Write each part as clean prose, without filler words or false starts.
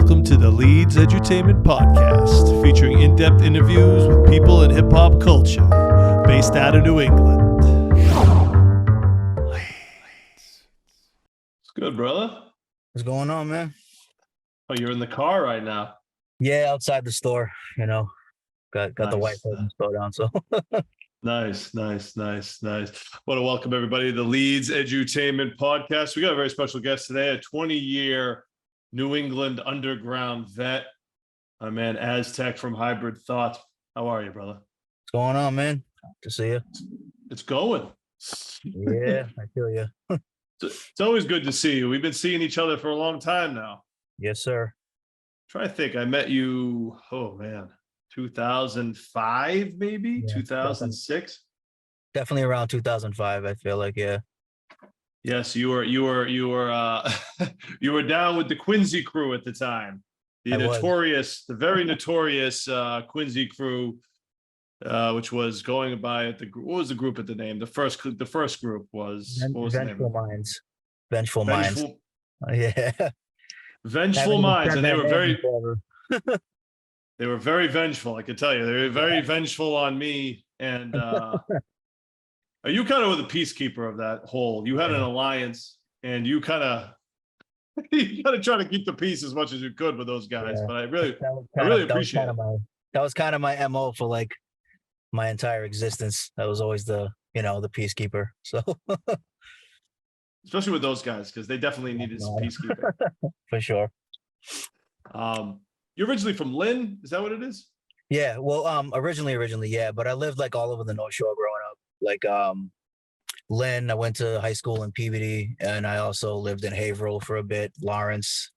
Welcome to the Leedz Edutainment Podcast, featuring in-depth interviews with people in hip-hop culture, based out of New England. Leeds. It's good, brother. What's going on, man? Oh, you're in the car right now. Yeah, outside the store, got Nice. the wife holding the store down, so. Nice. Want to welcome everybody to the Leedz Edutainment Podcast. We got a very special guest today, a 20-year New England underground vet, my man Aztech from Hybrid Thoughts. How are you, brother? What's going on, man? Good to see you. It's going. Yeah, I feel you. It's always good to see you. We've been seeing each other for a long time now. Yes, sir. Try to think. I met you, 2005, maybe? Yeah, 2006? Definitely around 2005, I feel like, yeah. Yes, you were you were down with the Quincy crew at the time. The very notorious Quincy crew, which was going by what was the group at the name? The first group was what was Vengeful the name? Minds. Vengeful Minds. Yeah. Vengeful Minds, and they were very vengeful. I can tell you, they were very vengeful on me. And you kind of were the peacekeeper of that whole. You had an alliance, and you kind of try to keep the peace as much as you could with those guys. Yeah. But I really appreciate it. That was kind of my MO for like my entire existence. That was always the peacekeeper. So Especially with those guys, because they definitely needed some peacekeeping. For sure. You're originally from Lynn, is that what it is? Yeah, well, originally, yeah, but I lived like all over the North Shore growing up. Like Lynn, I went to high school in Peabody, and I also lived in Haverhill for a bit, Lawrence,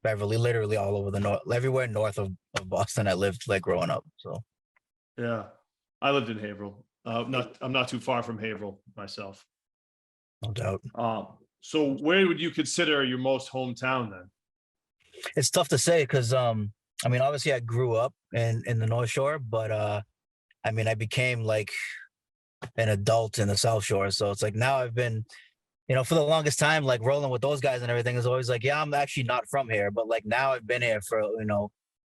Beverly, literally all over the north, everywhere north of Boston. I lived like growing up. So yeah, I lived in Haverhill. I'm not too far from Haverhill myself. No doubt. So where would you consider your most hometown then? It's tough to say because obviously I grew up in the North Shore, but I became like an adult in the South Shore. So it's like now I've been, for the longest time, like rolling with those guys and everything is always like, yeah, I'm actually not from here, but like now I've been here for,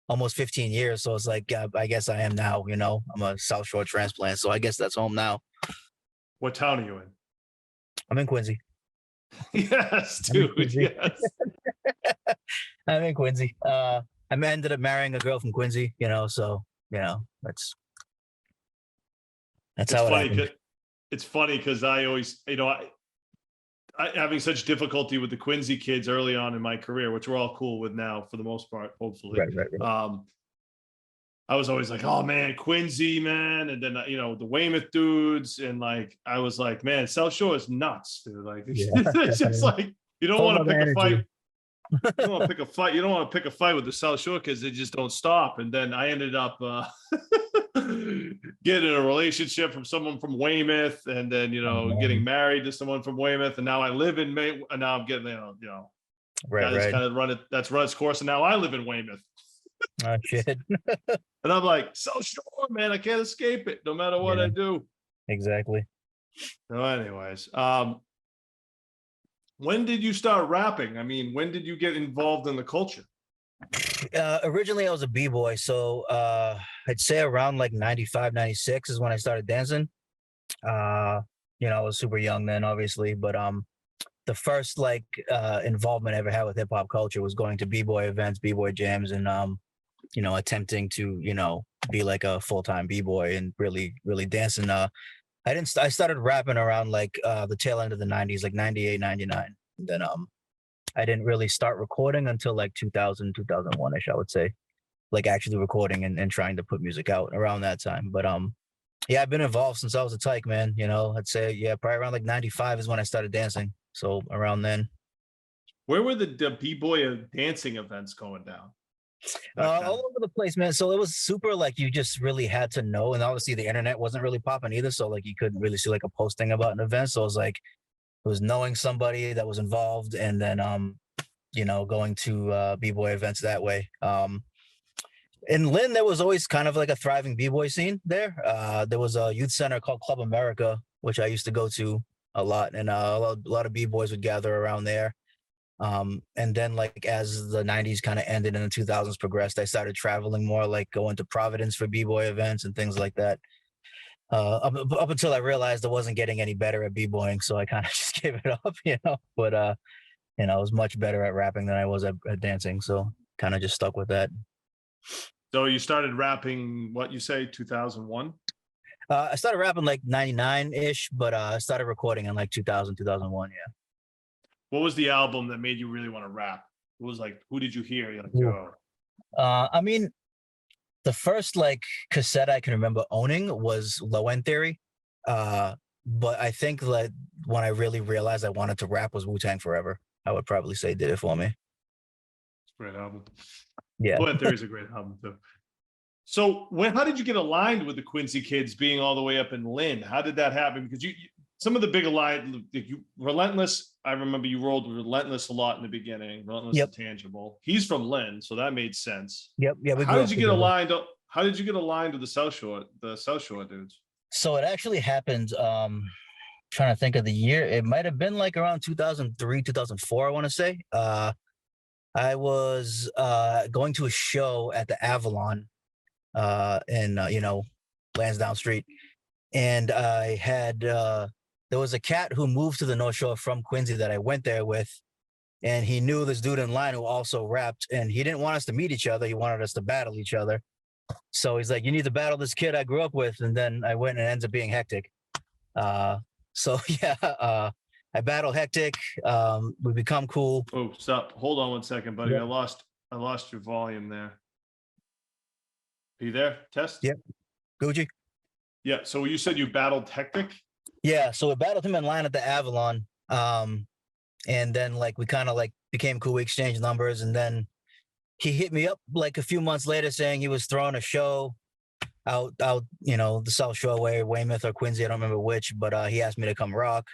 almost 15 years. So it's like, I guess I am now, I'm a South Shore transplant. So I guess that's home now. What town are you in? I'm in Quincy. Yes, dude. Yes. I'm in Quincy. I ended up marrying a girl from Quincy, so that's how it happened. It's funny because I always, I having such difficulty with the Quincy kids early on in my career, which we're all cool with now for the most part, hopefully. Right. I was always like, oh man, Quincy, man. And then, the Weymouth dudes. And like, I was like, man, South Shore is nuts, dude. Like, it's just like, you don't want to pick a fight. You don't want to pick a fight. You don't want to pick a fight with the South Shore because they just don't stop. And then I ended up getting in a relationship from someone from Weymouth, and then getting married to someone from Weymouth, and now I live in May. And now I'm getting Right. kind of run its course, and now I live in Weymouth. Oh shit! And I'm like, South Shore, man, I can't escape it, no matter what I do. Exactly. So, anyways, when did you start rapping? I mean, when did you get involved in the culture? Originally, I was a b-boy, so I'd say around like 95, 96 is when I started dancing. I was super young then, obviously, but the first involvement I ever had with hip hop culture was going to b-boy events, b-boy jams, and attempting to be like a full-time b-boy and really dancing. I started rapping around like the tail end of the 90s, like 98, 99. And then I didn't really start recording until like 2000, 2001-ish, I would say, like actually recording and trying to put music out around that time. But yeah, I've been involved since I was a tyke, man. I'd say, yeah, probably around like 95 is when I started dancing. So around then. Where were the b-boy dancing events going down? All over the place, man. So it was super like you just really had to know. And obviously the internet wasn't really popping either. So like you couldn't really see like a posting about an event. So it was like, it was knowing somebody that was involved and then, going to b-boy events that way. In Lynn, there was always kind of like a thriving b-boy scene there. There was a youth center called Club America, which I used to go to a lot. And a lot of b-boys would gather around there. And then like as the 90s kind of ended and the 2000s progressed, I started traveling more, like going to Providence for b-boy events and things like that. Up until I realized I wasn't getting any better at b-boying, so I kind of just gave it up, But I was much better at rapping than I was at dancing, so kind of just stuck with that. So you started rapping, what you say, 2001? I started rapping like 99-ish, but I started recording in like 2000, 2001, yeah. What was the album that made you really want to rap? What was like, who did you hear? You're like, Ooh. yo. I mean, the first like cassette I can remember owning was Low End Theory. But I think that when I really realized I wanted to rap was Wu-Tang Forever. I would probably say did it for me. Great album. Yeah. Low End Theory is a great album too. So how did you get aligned with the Quincy Kids being all the way up in Lynn? How did that happen? Because some of the big aligned, Relentless, I remember you rolled Relentless a lot in the beginning. Relentless Yep. and Tangible. He's from Lynn, so that made sense. Yep. Yeah. How did you get aligned? How did you get aligned with the South Shore dudes? So it actually happened. Trying to think of the year. It might have been like around 2003, 2004, I want to say. I was going to a show at the Avalon in Lansdowne Street, and I had there was a cat who moved to the North Shore from Quincy that I went there with, and he knew this dude in line who also rapped, and he didn't want us to meet each other. He wanted us to battle each other. So he's like, "You need to battle this kid I grew up with," and then I went, and it ends up being Hectic. So yeah, I battle Hectic. We become cool. Oh, stop! Hold on one second, buddy. Yep. I lost your volume there. Are you there? Test. Yep. Gucci. Yeah. So you said you battled Hectic. Yeah. So we battled him in line at the Avalon. And then like we kind of like became cool. We exchanged numbers, and then he hit me up like a few months later saying he was throwing a show out the South Shore way, Weymouth or Quincy, I don't remember which, but he asked me to come rock.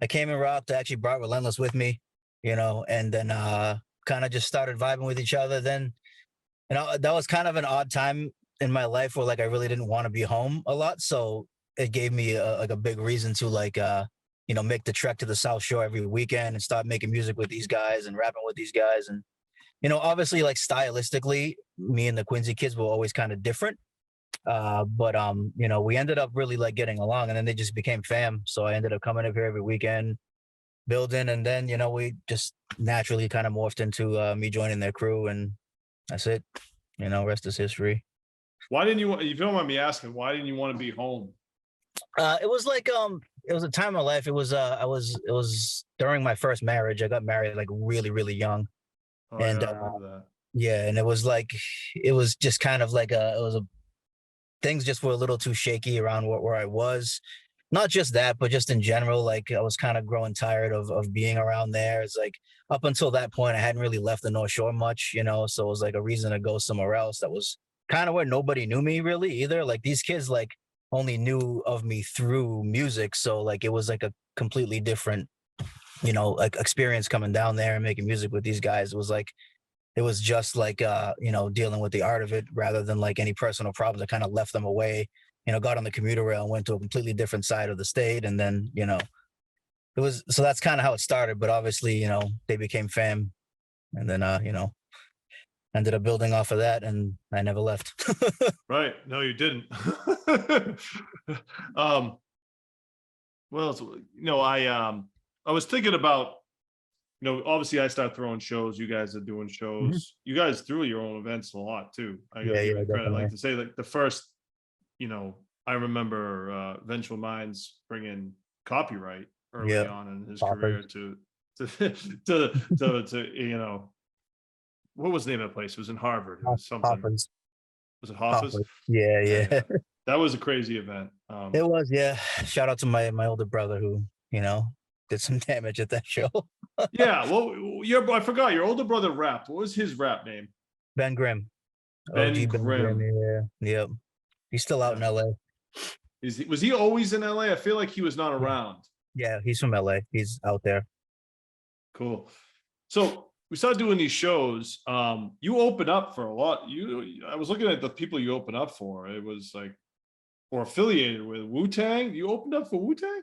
I came and rocked. I actually brought Relentless with me, and then kind of just started vibing with each other. Then that was kind of an odd time in my life where like I really didn't want to be home a lot, so it gave me a big reason to like make the trek to the South Shore every weekend and start making music with these guys and rapping with these guys. And obviously like stylistically me and the Quincy Kids were always kind of different. But we ended up really like getting along, and then they just became fam. So I ended up coming up here every weekend, building, and then we just naturally kind of morphed into me joining their crew, and that's it. Rest is history. Why didn't you? If you don't mind me asking, why didn't you want to be home? It was like it was a time of life. It was during my first marriage. I got married like really, really young. Oh, and yeah, I remember that. Yeah, and it was just kind of like things just were a little too shaky around where I was. Not just that, but just in general, like I was kind of growing tired of being around there. It's like up until that point, I hadn't really left the North Shore much, so it was like a reason to go somewhere else. That was kind of where nobody knew me really either. Like these kids like only knew of me through music. So like it was like a completely different, like experience coming down there and making music with these guys. It was just like dealing with the art of it rather than like any personal problems. I kind of left them away, got on the commuter rail and went to a completely different side of the state. And then, it was, so that's kind of how it started. But obviously, they became fam, and then, ended up building off of that, and I never left. Right. No, you didn't. Well, I was thinking about, obviously I started throwing shows. You guys are doing shows. Mm-hmm. You guys threw your own events a lot too. I gotta give you credit. Like to say like the first, I remember Vengeful Minds bringing Copyright early on in his career to what was the name of the place? It was in Harvard. It was something. Hoffman's. Was it Hoffa's? Yeah. That was a crazy event. It was, yeah. Shout out to my older brother who, did some damage at that show. Yeah, well, I forgot your older brother rapped. What was his rap name? Ben Grimm. Ben Grimm. Yeah. Yep. He's still out in LA. Was he always in LA? I feel like he was not around. Yeah, he's from LA. He's out there. Cool. So we started doing these shows. You open up for a lot. I was looking at the people you open up for. It was like, or affiliated with Wu-Tang. You opened up for Wu-Tang?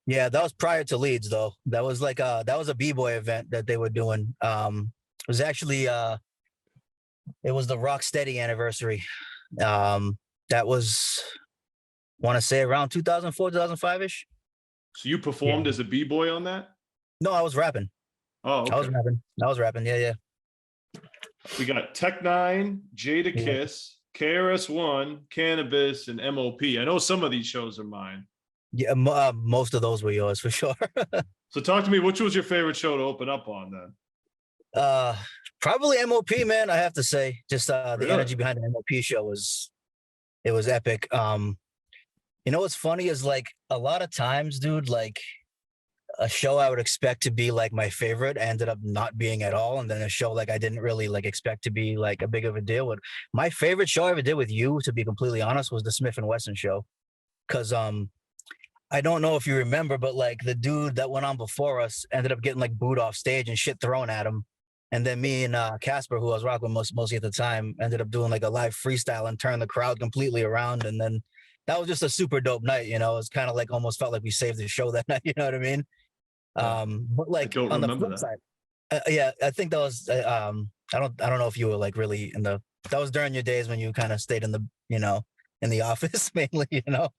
Yeah, that was prior to Leeds though. That was like that was a b-boy event that they were doing. It was actually it was the Rocksteady anniversary. Um, that was, want to say, around 2004, 2005 ish. So you Yeah. performed as a b-boy on that? No, I was rapping. Oh, okay. I was rapping. Yeah, yeah. We got Tech Nine, Jada Yeah. Kiss, KRS-One, Canibus, and MOP. I know some of these shows are mine. Yeah, most of those were yours for sure. So talk to me. Which was your favorite show to open up on then? uh, Probably MOP, man. I have to say, just the Really? energy behind the MOP show was, it was epic. You know what's funny is like a lot of times, dude, like a show I would expect to be like my favorite ended up not being at all, and then a show like I didn't really like expect to be like a big of a deal. With my favorite show I ever did with you, to be completely honest, was the Smith and Wesson show, because I don't know if you remember, but like the dude that went on before us ended up getting like booed off stage and shit thrown at him. And then me and Casper, who I was rocking mostly at the time, ended up doing like a live freestyle and turned the crowd completely around. And then that was just a super dope night. You know, it's kind of like almost felt like we saved the show that night. You know what I mean? But like on the flip side, yeah, I think that was I don't know if you were like really in the, that was during your days when you kind of stayed in the, you know, in the office mainly, you know.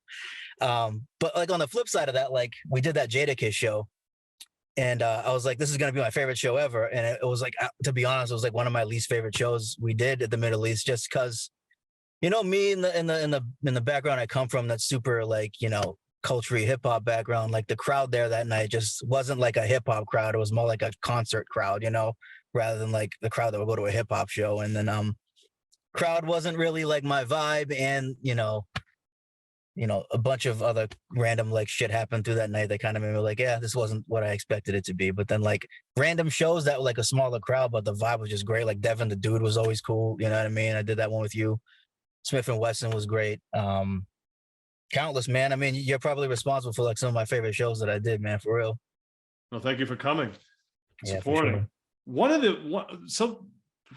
But like on the flip side of that, like we did that Jadakiss show, and I was like, this is gonna be my favorite show ever. And it was like, to be honest, it was like one of my least favorite shows we did at the Middle East, just because, you know, me in the background I come from, that's super like, you know, culturally hip hop background. Like the crowd there that night just wasn't like a hip hop crowd. It was more like a concert crowd, you know, rather than like the crowd that would go to a hip hop show. And then crowd wasn't really like my vibe, and you know, a bunch of other random like shit happened through that night that kind of made me like, yeah, this wasn't what I expected it to be. But then like random shows that were like a smaller crowd, but the vibe was just great. Like Devin the Dude was always cool. You know what I mean? I did that one with you. Smith and Wesson was great. Countless, man. I mean, you're probably responsible for like some of my favorite shows that I did, man, for real. Well, thank you for coming, Yeah, supporting. sure. One of the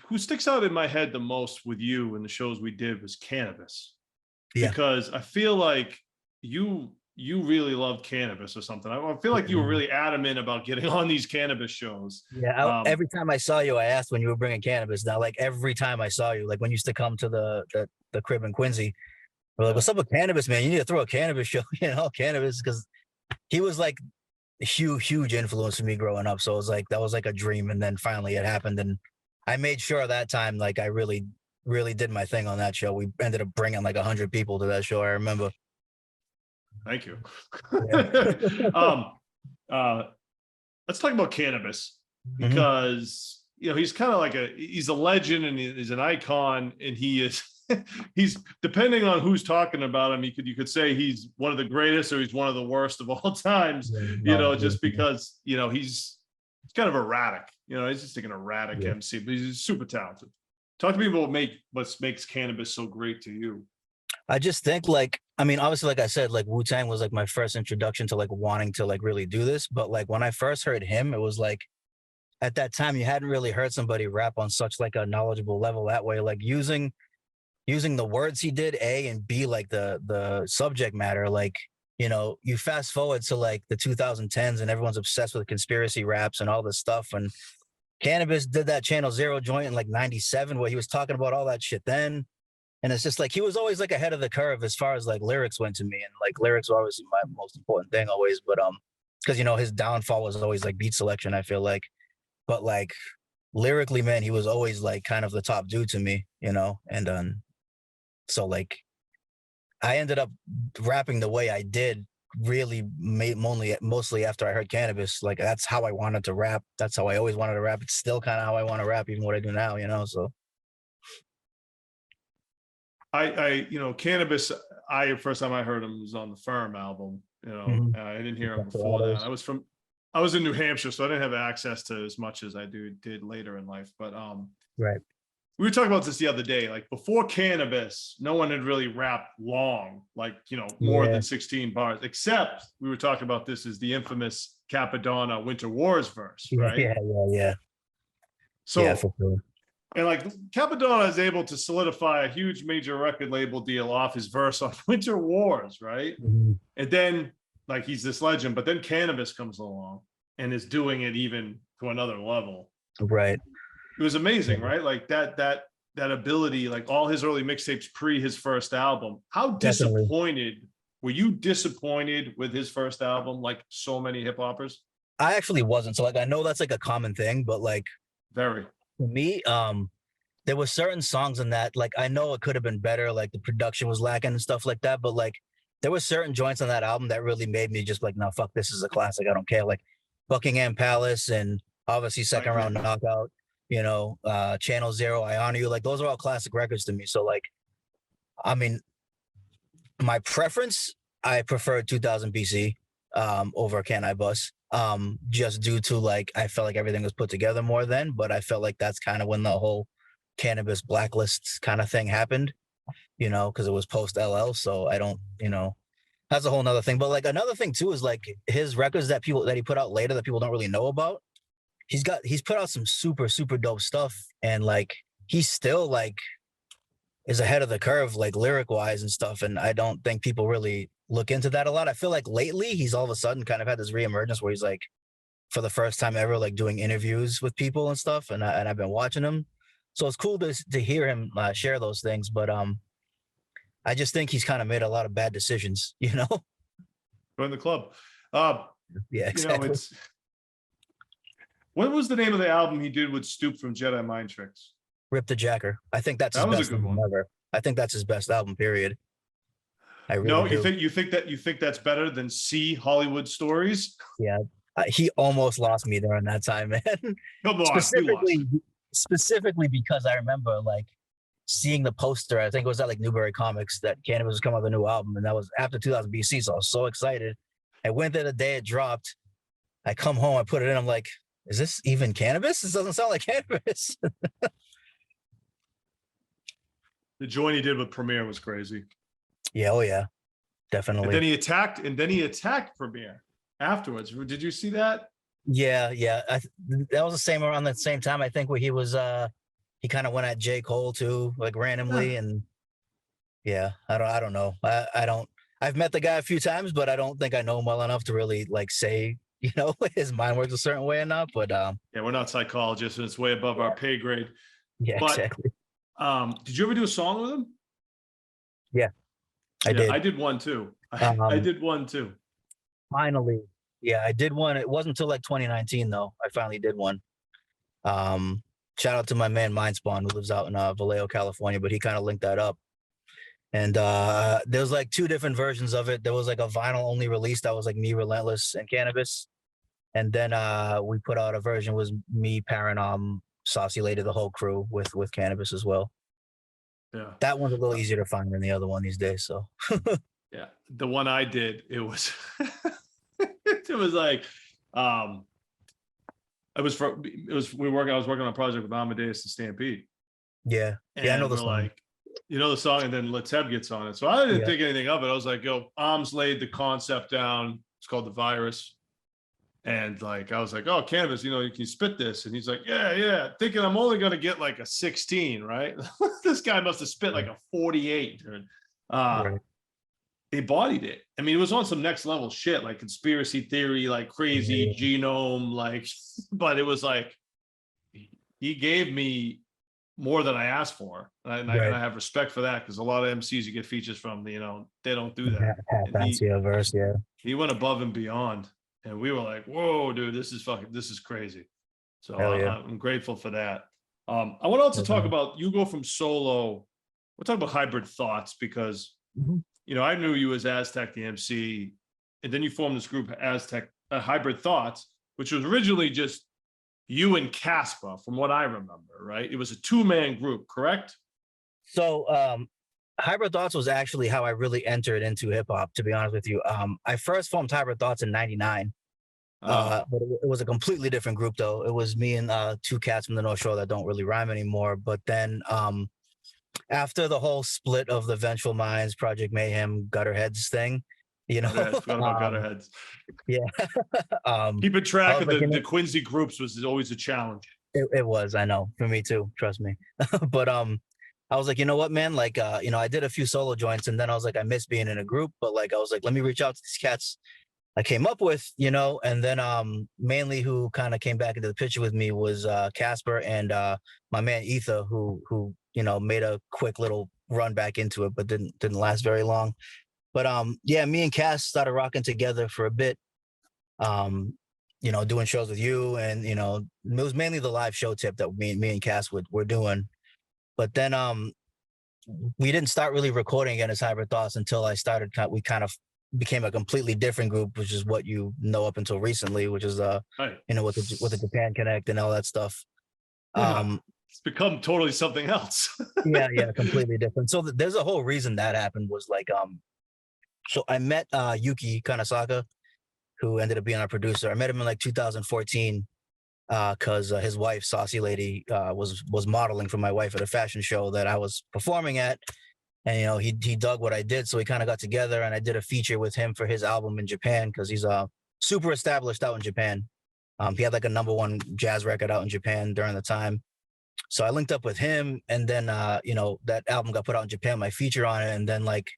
who sticks out in my head the most with you and the shows we did was Canibus. Yeah. Because I feel like you really loved Canibus or something. I feel like you were really adamant about getting on these Canibus shows. Yeah, every time I saw you, I asked when you were bringing Canibus. Now, like every time I saw you, like when you used to come to the crib in Quincy, we're like, what's up with Canibus, man? You need to throw a Canibus show, you know, Canibus, because he was like a huge influence for me growing up. So it was like, that was like a dream. And then finally it happened. And I made sure that time, like I really did my thing on that show. We ended up bringing like 100 people to that show, I remember. Thank you. Yeah. Let's talk about Canibus, because you know, he's kind of like he's a legend, and he's an icon, and he is he's, depending on who's talking about him, you could say he's one of the greatest or he's one of the worst of all times. You know, just because, you know, he's kind of erratic. You know, he's just like an erratic MC, but he's super talented. Talk to me about what makes Canibus so great to you. I just think, like, I mean, obviously, like I said, like Wu-Tang was like my first introduction to like wanting to like really do this. But like when I first heard him, it was like at that time you hadn't really heard somebody rap on such like a knowledgeable level that way, like using the words he did, A, and B, like the subject matter. Like, you know, you fast forward to like the 2010s and everyone's obsessed with conspiracy raps and all this stuff. And Canibus did that Channel Zero joint in like 97 where he was talking about all that shit then. And it's just like, he was always like ahead of the curve as far as like lyrics went to me. And like lyrics were obviously my most important thing always. But because, you know, his downfall was always like beat selection, I feel like. But like lyrically, man, he was always like kind of the top dude to me, you know. And so like I ended up rapping the way I did really mostly after I heard Canibus. Like that's how I wanted to rap. That's how I always wanted to rap. It's still kind of how I want to rap, even what I do now, you know. So you know, Canibus, first time I heard him was on the Firm album, you know. I didn't hear him before that. I was in New Hampshire, so I didn't have access to as much as I did later in life. But right. We were talking about this the other day. Like before Canibus, no one had really rapped long, like, you know, more than 16 bars, except we were talking about this as the infamous Capadonna Winter Wars verse, right? Yeah. So, yeah, for sure. And like Capadonna is able to solidify a huge major record label deal off his verse on Winter Wars, right? And then like he's this legend, but then Canibus comes along and is doing it even to another level. Right. It was amazing, right? Like that ability, like all his early mixtapes pre his first album. How disappointed were you disappointed with his first album, like so many hip hoppers? I actually wasn't. So like I know that's like a common thing, but like very for me, there were certain songs in that, like I know it could have been better, like the production was lacking and stuff like that, but like there were certain joints on that album that really made me just like, no, fuck, this is a classic. I don't care. Like Buckingham Palace and obviously Second Round Knockout, you know, Channel Zero, I Honor You. Like those are all classic records to me. So like, I mean, my preference, I prefer 2000 BC over Canibus, just due to like, I felt like everything was put together more then, but I felt like that's kind of when the whole Canibus blacklist kind of thing happened, you know, because it was post LL. So I don't, you know, that's a whole nother thing. But like another thing too is like his records that he put out later that people don't really know about. He's put out some super, super dope stuff. And like, he's still like is ahead of the curve, like lyric wise and stuff. And I don't think people really look into that a lot. I feel like lately he's all of a sudden kind of had this reemergence where he's like, for the first time ever, like doing interviews with people and stuff. And I've been watching him. So it's cool to hear him share those things. But I just think he's kind of made a lot of bad decisions, you know? Join the club. Yeah, exactly. You know, what was the name of the album he did with Stoop from Jedi Mind Tricks? Rip the Jacker. I think that's his best album ever. I think that's his best album, period. I really do. You think that's better than C Hollywood Stories? Yeah. He almost lost me there in that time, man. Specifically because I remember like seeing the poster. I think it was at like Newbury Comics that Canibus was coming out with a new album, and that was after 2000 BC. So I was so excited. I went there the day it dropped. I come home, I put it in. I'm like, is this even Canibus? This doesn't sound like Canibus. The joint he did with Premier was crazy. Yeah, oh yeah, definitely. And then he attacked Premier afterwards. Did you see that? Yeah. That was around the same time, I think, where he was he kind of went at J. Cole too, like randomly. And yeah, I don't know. I've met the guy a few times, but I don't think I know him well enough to really like say, you know, his mind works a certain way or not. But yeah, we're not psychologists, and it's way above our pay grade. Yeah, but, exactly. Did you ever do a song with him? Yeah, I did. I did one too. I did one too. Finally. Yeah, I did one. It wasn't until like 2019 though. I finally did one. Shout out to my man Mindspawn, who lives out in Vallejo, California, but he kind of linked that up. And there's like two different versions of it. There was like a vinyl only release that was like me, Relentless, and Canibus. And then we put out a version was me, Paranorm, Saucy Lady, the whole crew with Canibus as well. Yeah. That one's a little easier to find than the other one these days. So yeah. The one I did, it was it was like I was working on a project with Amadeus and Stampede. Yeah. And I know the song. Like, you know the song, and then Leteb gets on it. So I didn't think anything of it. I was like, yo, Arms laid the concept down. It's called The Virus. And like, I was like, oh, Canibus, you know, you can spit this. And he's like, yeah. Thinking I'm only going to get like a 16, right? This guy must have spit like a 48. Right. He bodied it. I mean, it was on some next level shit, like conspiracy theory, like crazy genome, like, but it was like, he gave me more than I asked for. And I have respect for that, because a lot of MCs you get features from, you know, they don't do that. He went above and beyond. And we were like, whoa, dude, this is crazy. So I'm grateful for that. I want to also talk about, you go from solo, we'll talk about Hybrid Thoughts, because, you know, I knew you as Aztech, the MC, and then you formed this group, Aztech, Hybrid Thoughts, which was originally just you and Casper, from what I remember, right? It was a 2-man group, correct? So Hybrid Thoughts was actually how I really entered into hip hop, to be honest with you. I first formed Hybrid Thoughts in '99, but it was a completely different group though. It was me and two cats from the North Shore that don't really rhyme anymore. But then after the whole split of the Vengeful Minds, Project Mayhem, Gutterheads thing, you know, I forgot about Gutterheads. Yeah. Keeping track of the Quincy groups was always a challenge. It was, I know, for me too, trust me. But I was like, you know what, man, like, you know, I did a few solo joints, and then I was like, I miss being in a group, but like, I was like, let me reach out to these cats I came up with, and then mainly who kind of came back into the picture with me was Casper and my man Ether, who made a quick little run back into it, but didn't last very long. But yeah, me and Cass started rocking together for a bit. Doing shows with you, and it was mainly the live show tip that me and Cass were doing. But then we didn't start really recording again as Hybrid Thoughts until we kind of became a completely different group, which is what up until recently, which is Right. With the Japan Connect and all that stuff. Yeah, it's become totally something else. yeah, completely different. So there's a whole reason that happened was like so I met Yuki Kanasaka, who ended up being our producer. I met him in like 2014 because his wife, Saucy Lady, was modeling for my wife at a fashion show that I was performing at. And, he dug what I did. So we kind of got together, and I did a feature with him for his album in Japan because he's super established out in Japan. He had like a #1 jazz record out in Japan during the time. So I linked up with him, and then, that album got put out in Japan, my feature on it. And then like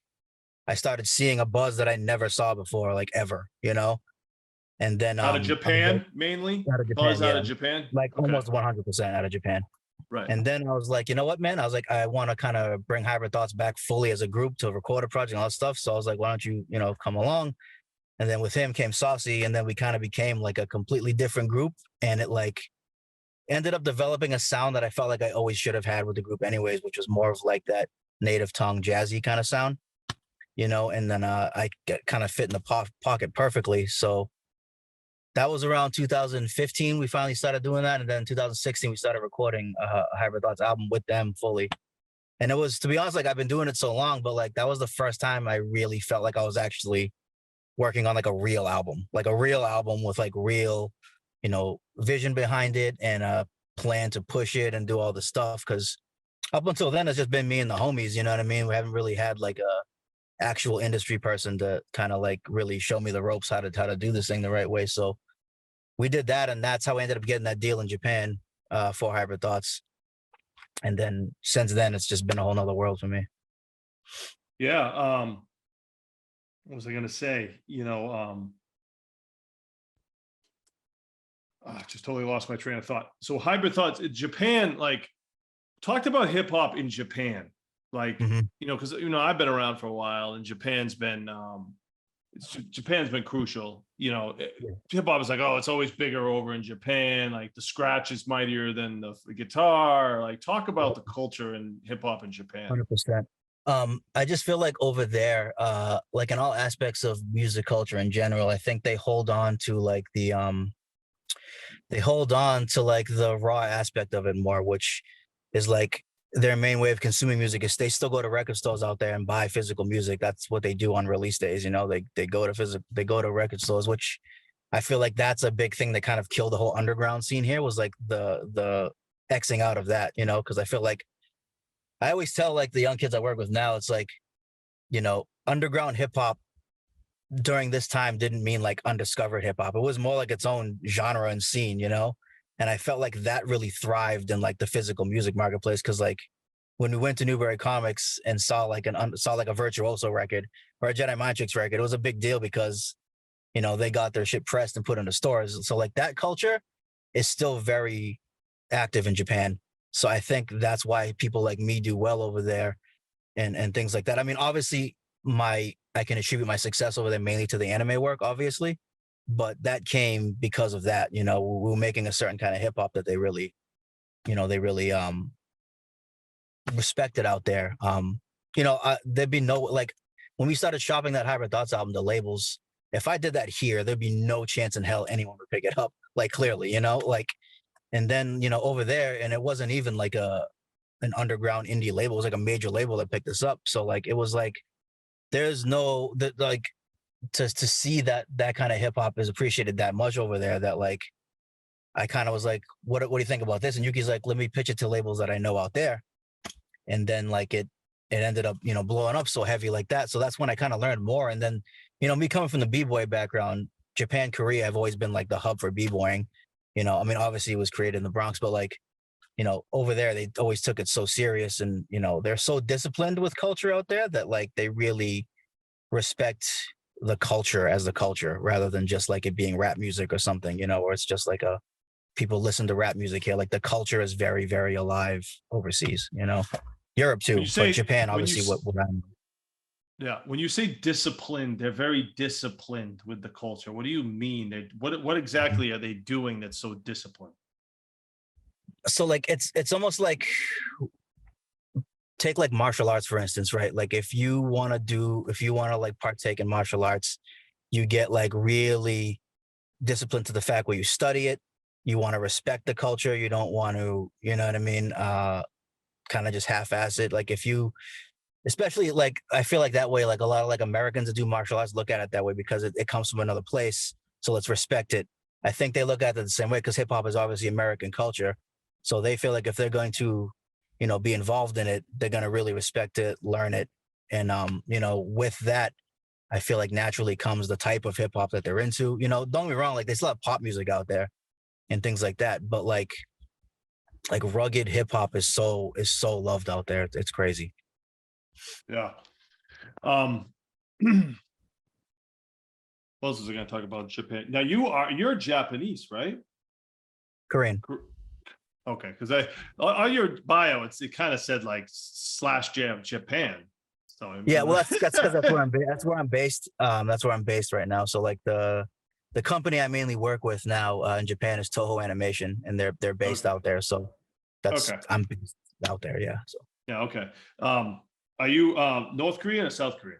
I started seeing a buzz that I never saw before, like ever, And then out of Japan, mainly? Out of Japan, Buzz out of Japan? like almost 100% out of Japan. Right. And then I was like, you know what, man? I was like, I want to kind of bring Hybrid Thoughts back fully as a group to record a project and all that stuff. So I was like, why don't you, come along? And then with him came Saucy, and then we kind of became like a completely different group. And it like ended up developing a sound that I felt like I always should have had with the group anyways, which was more of like that native tongue jazzy kind of sound, and then I kind of fit in the pocket perfectly. So that was around 2015. We finally started doing that. And then 2016, we started recording a Hybrid Thoughts album with them fully. And it was, to be honest, like I've been doing it so long, but like that was the first time I really felt like I was actually working on like a real album with like real, vision behind it and a plan to push it and do all the stuff. Cause up until then, it's just been me and the homies, you know what I mean? We haven't really had like a actual industry person to kind of like really show me the ropes, how to do this thing the right way. So we did that, and that's how I ended up getting that deal in Japan for Hybrid Thoughts. And then since then, it's just been a whole nother world for me. Yeah. What was I going to say? I just totally lost my train of thought. So Hybrid Thoughts in Japan, like talked about hip hop in Japan, like, because, I've been around for a while, and Japan's been crucial. Hip hop is like, oh, it's always bigger over in Japan. Like the scratch is mightier than the guitar. Like talk about the culture in hip hop in Japan. 100%. I just feel like over there, like in all aspects of music culture in general, I think they hold on to like the raw aspect of it more, which is like their main way of consuming music is they still go to record stores out there and buy physical music. That's what they do on release days. They go to record stores, which I feel like that's a big thing that kind of killed the whole underground scene here, was like the Xing out of that, because I feel like I always tell like the young kids I work with now, it's like, underground hip hop during this time didn't mean like undiscovered hip hop. It was more like its own genre and scene, And I felt like that really thrived in like the physical music marketplace. Cause like when we went to Newbury Comics and saw like a Virtuoso record or a Jedi Mind Tricks record, it was a big deal because, they got their shit pressed and put in the stores. So like that culture is still very active in Japan. So I think that's why people like me do well over there and things like that. I mean, obviously I can attribute my success over there mainly to the anime work, obviously. But that came because of that, we were making a certain kind of hip hop that they really respected out there. There'd be no, like when we started shopping that Hybrid Thoughts album, the labels, if I did that here, there'd be no chance in hell anyone would pick it up. Like clearly, and then, over there, and it wasn't even like an underground indie label, it was like a major label that picked this up. So like, it was like, there's no, like, to see that kind of hip hop is appreciated that much over there, that like I kind of was like, what do you think about this? And Yuki's like, let me pitch it to labels that I know out there. And then like it ended up, blowing up so heavy like that. So that's when I kind of learned more. And then, me coming from the b-boy background, Japan, Korea have always been like the hub for b-boying. I mean, obviously it was created in the Bronx, but like, over there, they always took it so serious, and, they're so disciplined with culture out there that like they really respect the culture as the culture rather than just like it being rap music or something, you know, where it's just like a people listen to rap music here. Like the culture is very, very alive overseas, you know. Europe When too, you but say Japan when you obviously s- what I'm yeah, when you say disciplined, they're very disciplined with the culture. What do you mean? What exactly are they doing that's so disciplined? so like it's almost like take like martial arts for instance, right? Like if you want to like partake in martial arts, you get like really disciplined to the fact where you study it, you want to respect the culture, you don't want to, you know what I mean, kind of just half-ass it. Like if you especially like I feel like that way, like a lot of like Americans that do martial arts look at it that way because it comes from another place, so let's respect it. I think they look at it the same way because hip-hop is obviously American culture, so they feel like if they're going to, you know, be involved in it, they're going to really respect it, learn it, and you know, with that I feel like naturally comes the type of hip hop that they're into. You know, don't get me wrong, like they still have pop music out there and things like that, but like rugged hip hop is so loved out there. It's crazy. Yeah. What else is I going to talk about Japan? Now you're Japanese, right? Korean. Okay, because I on your bio it kind of said like slash jam Japan. So Yeah, well that's because that's where that's where I'm based. That's where I'm based right now. So like the company I mainly work with now in Japan is Toho Animation, and they're based okay, out there. So that's okay, I'm based out there. Yeah. So yeah, okay. Are you North Korean or South Korean?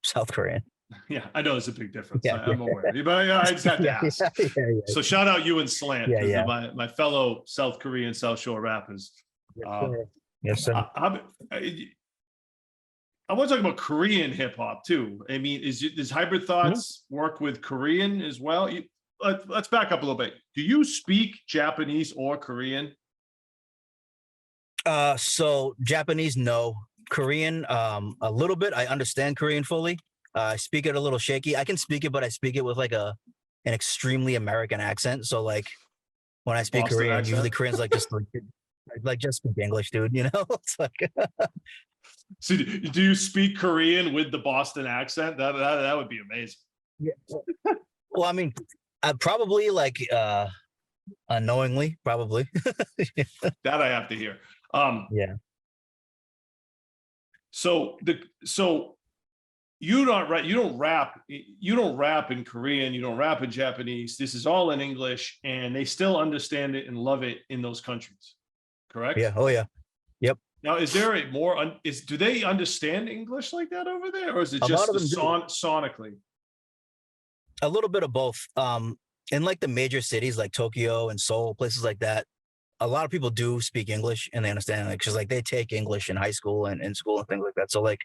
South Korean. Yeah, I know there's a big difference. Yeah. Yeah. I'm aware, but yeah, I just had to Yeah. ask. Yeah. Yeah. So shout out you and Slant Yeah. because Yeah. my fellow South Korean South Shore rappers. Yes, Um, sir. Yes, sir. I want to talk about Korean hip hop too. I mean, does Hybrid Mhm. Thoughts work with Korean as well? Let's back up a little bit. Do you speak Japanese or Korean? So Japanese, no. Korean, a little bit. I understand Korean fully. I speak it a little shaky. I can speak it, but I speak it with like an extremely American accent. So like when I Like speak Boston Korean, usually accent? Koreans like just speak English, dude. You know, it's like So do you speak Korean with the Boston accent? That would be amazing. yeah. Well, I mean, I probably like unknowingly, probably. That I have to hear. Um, Yeah. so you don't right, you don't rap in Korean, you don't rap in Japanese. This is all in English, and they still understand it and love it in those countries. Correct? Yeah. Oh yeah. Yep. Now, is there a more do they understand English like that over there, or is it A lot just of the them do. sonically? A little bit of both. In like the major cities like Tokyo and Seoul, places like that, a lot of people do speak English and they understand it because like they take English in high school and in school and things like that. So like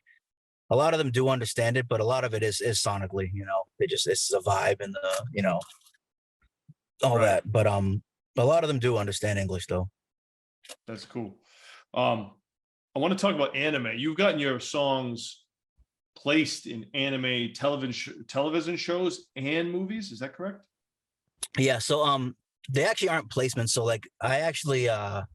a lot of them do understand it, but a lot of it is sonically, you know, they just it's a vibe and the, you know, all Right. that. But a lot of them do understand English though. That's cool. Um, I want to talk about anime. You've gotten your songs placed in anime television shows and movies. Is that correct? Yeah. So they actually aren't placements. So like I actually I'm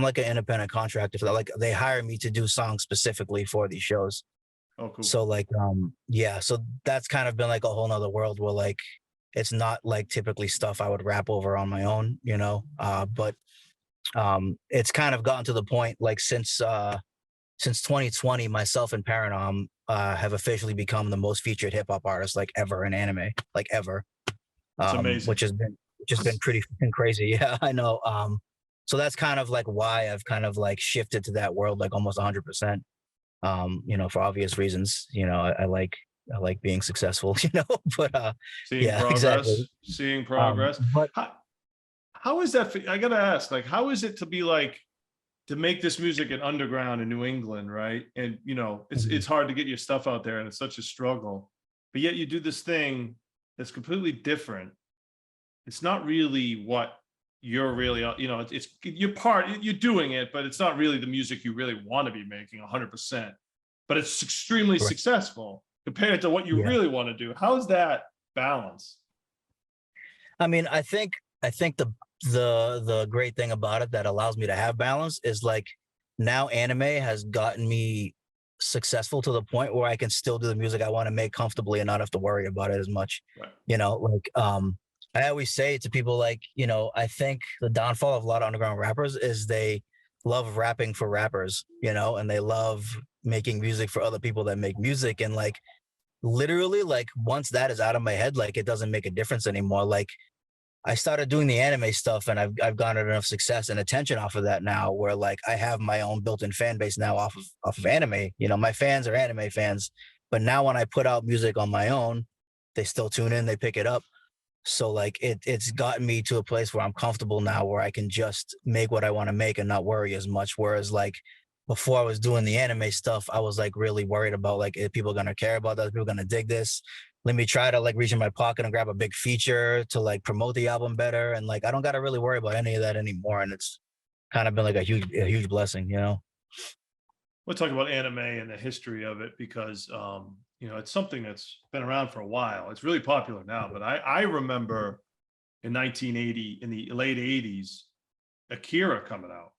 like an independent contractor for that. Like they hire me to do songs specifically for these shows. Oh, cool. So like yeah, so that's kind of been like a whole nother world where like it's not like typically stuff I would rap over on my own, you know. But it's kind of gotten to the point like since 2020, myself and Paranom have officially become the most featured hip hop artists like ever in anime, like ever. That's amazing. Which has been pretty fucking crazy. Yeah, I know. So that's kind of like why I've kind of like shifted to that world like almost 100%. You know, for obvious reasons. You know, I like being successful. You know, but Seeing yeah, exactly. progress, seeing progress. But How is that? I gotta ask, like, how is it to be like to make this music in underground in New England, right? And you know, Mhm. it's hard to get your stuff out there, and it's such a struggle. But yet you do this thing that's completely different. It's not really what you're really, you know, it's you're doing it, but it's not really the music you really want to be making 100%. But it's extremely Right. successful compared to what you Yeah. really want to do. How's that balance? I mean, I think the great thing about it that allows me to have balance is like now anime has gotten me successful to the point where I can still do the music I want to make comfortably and not have to worry about it as much. Right. Like I always say to people, like, I think the downfall of a lot of underground rappers is they love rapping for rappers, and they love making music for other people that make music. And like literally, like once that is out of my head, like it doesn't make a difference anymore. Like I started doing the anime stuff, and I've garnered enough success and attention off of that now, where like I have my own built-in fan base now off of anime. My fans are anime fans, but now when I put out music on my own, they still tune in, they pick it up. So like it's gotten me to a place where I'm comfortable now, where I can just make what I want to make and not worry as much. Whereas like before I was doing the anime stuff, I was like really worried about like, if people gonna care about that, people gonna dig this. Let me try to like reach in my pocket and grab a big feature to like promote the album better. And like I don't gotta really worry about any of that anymore. And it's kind of been like a huge blessing, We'll talk about anime and the history of it because it's something that's been around for a while. It's really popular now, but I remember in 1980, in the late 80s, Akira coming out.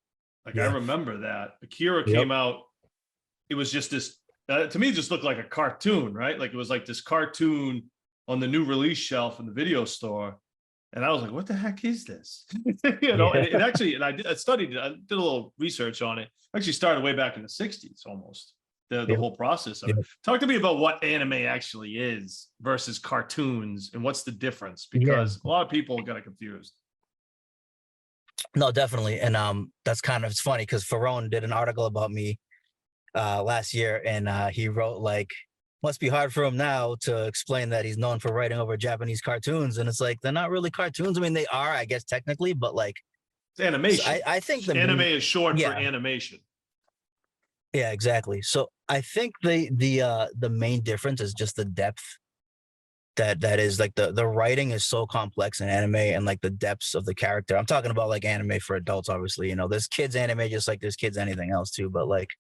Like I remember that Akira came out. It was just this, to me, it just looked like a cartoon, right? Like it was like this cartoon on the new release shelf in the video store. And I was like, what the heck is this? And it actually, and I studied it. I did a little research on it. Actually started way back in the 60s almost, the whole process of it. Talk to me about what anime actually is versus cartoons and what's the difference, because a lot of people got confused. No, definitely. And that's it's funny because Ferron did an article about me last year, and he wrote like, must be hard for him now to explain that he's known for writing over Japanese cartoons. And it's like, they're not really cartoons. I mean, they are, I guess, technically, but like it's animation. So I think anime is short for animation. Yeah, exactly. So I think the main difference is just the depth that is like the writing is so complex in anime, and like the depths of the character. I'm talking about like anime for adults, obviously, there's kids anime just like there's kids anything else too, but like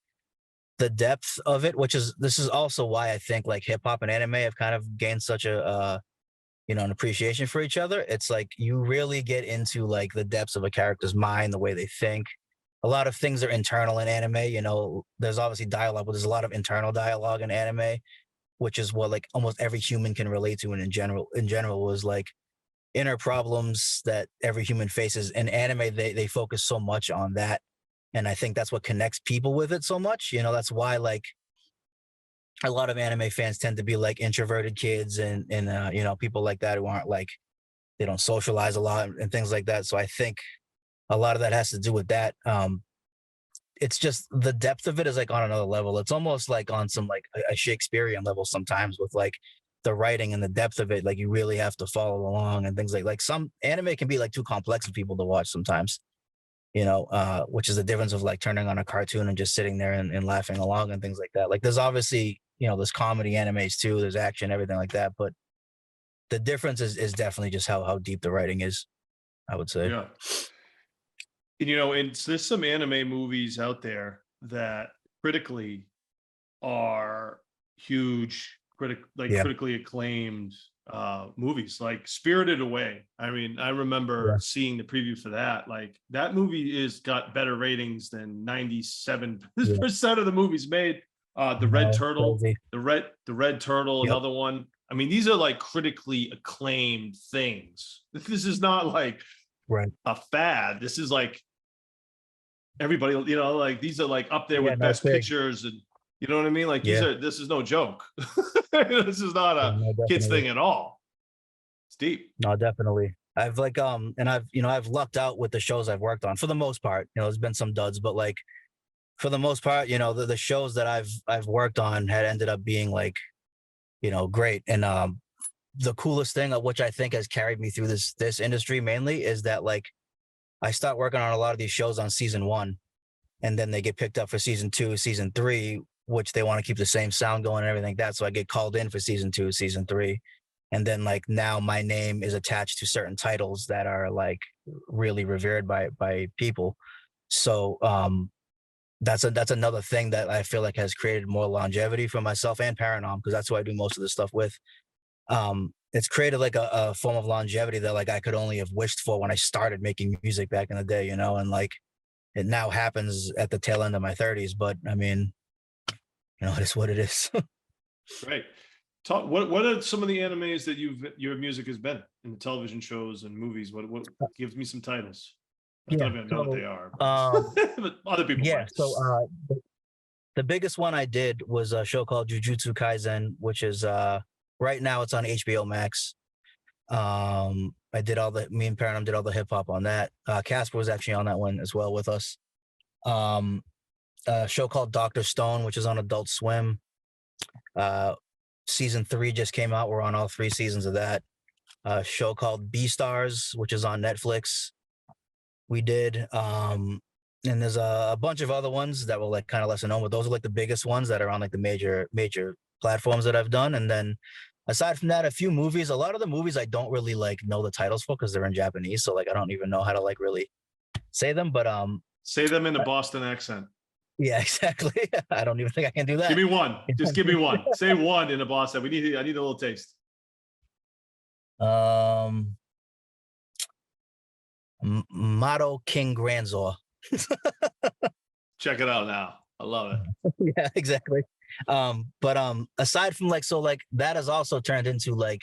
the depth of it, this is also why I think like hip hop and anime have kind of gained such a an appreciation for each other. It's like you really get into like the depths of a character's mind, the way they think. A lot of things are internal in anime. There's obviously dialogue, but there's a lot of internal dialogue in anime, which is what like almost every human can relate to. And in general was like inner problems that every human faces. In anime, they focus so much on that. And I think that's what connects people with it so much. That's why like a lot of anime fans tend to be like introverted kids and people like that who aren't like, they don't socialize a lot and things like that. So I think a lot of that has to do with that. It's just the depth of it is like on another level. It's almost like on some like a Shakespearean level sometimes, with like the writing and the depth of it. Like you really have to follow along and things like some anime can be like too complex for people to watch sometimes, which is the difference of like turning on a cartoon and just sitting there and laughing along and things like that. Like there's obviously, there's comedy animes too, there's action, everything like that. But the difference is definitely just how deep the writing is, I would say. Yeah. And there's some anime movies out there that critically are huge, critically acclaimed movies, like Spirited Away. I mean, I remember seeing the preview for that. Like that movie got better ratings than 97% of the movies made. The Red Turtle, the Red Turtle, another one. I mean, these are like critically acclaimed things. This is not like a fad. This is like everybody, like these are like up there with best pictures, and you know what I mean? Like this is no joke. This is not a kids thing at all. It's deep. No, definitely. I've like and I've lucked out with the shows I've worked on for the most part. There's been some duds, but like for the most part, the shows that I've worked on had ended up being like, great. And the coolest thing, which I think has carried me through this industry mainly, is that like I start working on a lot of these shows on season 1, and then they get picked up for season 2, season 3, which they want to keep the same sound going and everything like that. So I get called in for season 2, season 3. And then like now my name is attached to certain titles that are like really revered by people. So that's another thing that I feel like has created more longevity for myself and Paranorm, because that's who I do most of the stuff with. It's created like a form of longevity that like I could only have wished for when I started making music back in the day, and like it now happens at the tail end of my 30s. But I mean, it is what it is. Great. Talk. What are some of the animes that your music has been in the television shows and movies? What gives me some titles? I Yeah. don't even know what they are, Um, but other people yeah. might. The biggest one I did was a show called Jujutsu Kaisen, which is right now it's on HBO Max. I did me and Paranum did all the hip hop on that. Casper was actually on that one as well with us. Um, a show called Dr. Stone, which is on Adult Swim. Season 3 just came out. We're on all 3 seasons of that. A show called Beastars, which is on Netflix. We did. And there's a bunch of other ones that were like kind of lesser known, but those are like the biggest ones that are on like the major platforms that I've done. And then aside from that, a few movies. A lot of the movies I don't really like know the titles for because they're in Japanese, so like I don't even know how to like really say them. But say them in a Boston accent. Yeah, exactly. I don't even think I can do that. Give me one. Just give me one. Say one in a Boston. I need a little taste. Motto King Granzor. Check it out now. I love it. Yeah, exactly. But aside from like, so like that has also turned into like,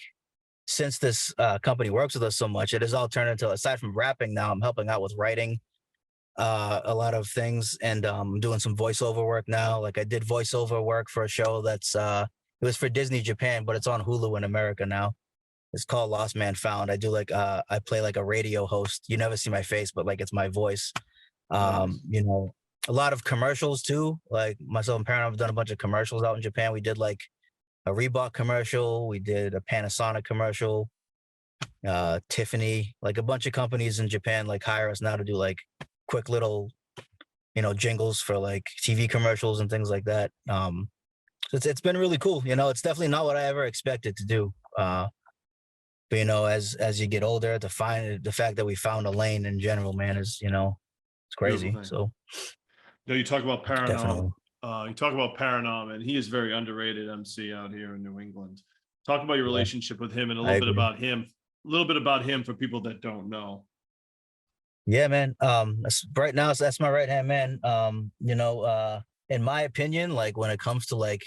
since this company works with us so much, it has all turned into, aside from rapping now, I'm helping out with writing a lot of things, and doing some voiceover work now. Like I did voiceover work for a show that's it was for Disney Japan, but it's on Hulu in America now. It's called Lost Man Found. I do like I play like a radio host. You never see my face, but like it's my voice. Nice. A lot of commercials too. Like myself and Parent have done a bunch of commercials out in Japan. We did like a Reebok commercial. We did a Panasonic commercial. Tiffany, like a bunch of companies in Japan like hire us now to do like quick little, jingles for like TV commercials and things like that. So it's been really cool. It's definitely not what I ever expected to do. But as you get older, to find the fact that we found a lane in general, man, is it's crazy. So you talk about Paranorm. Definitely. You talk about Paranorm, and he is very underrated MC out here in New England. Talk about your relationship with him and a little bit about him. A little bit about him for people that don't know. Yeah, man. Right now, that's my right hand man. In my opinion, like when it comes to like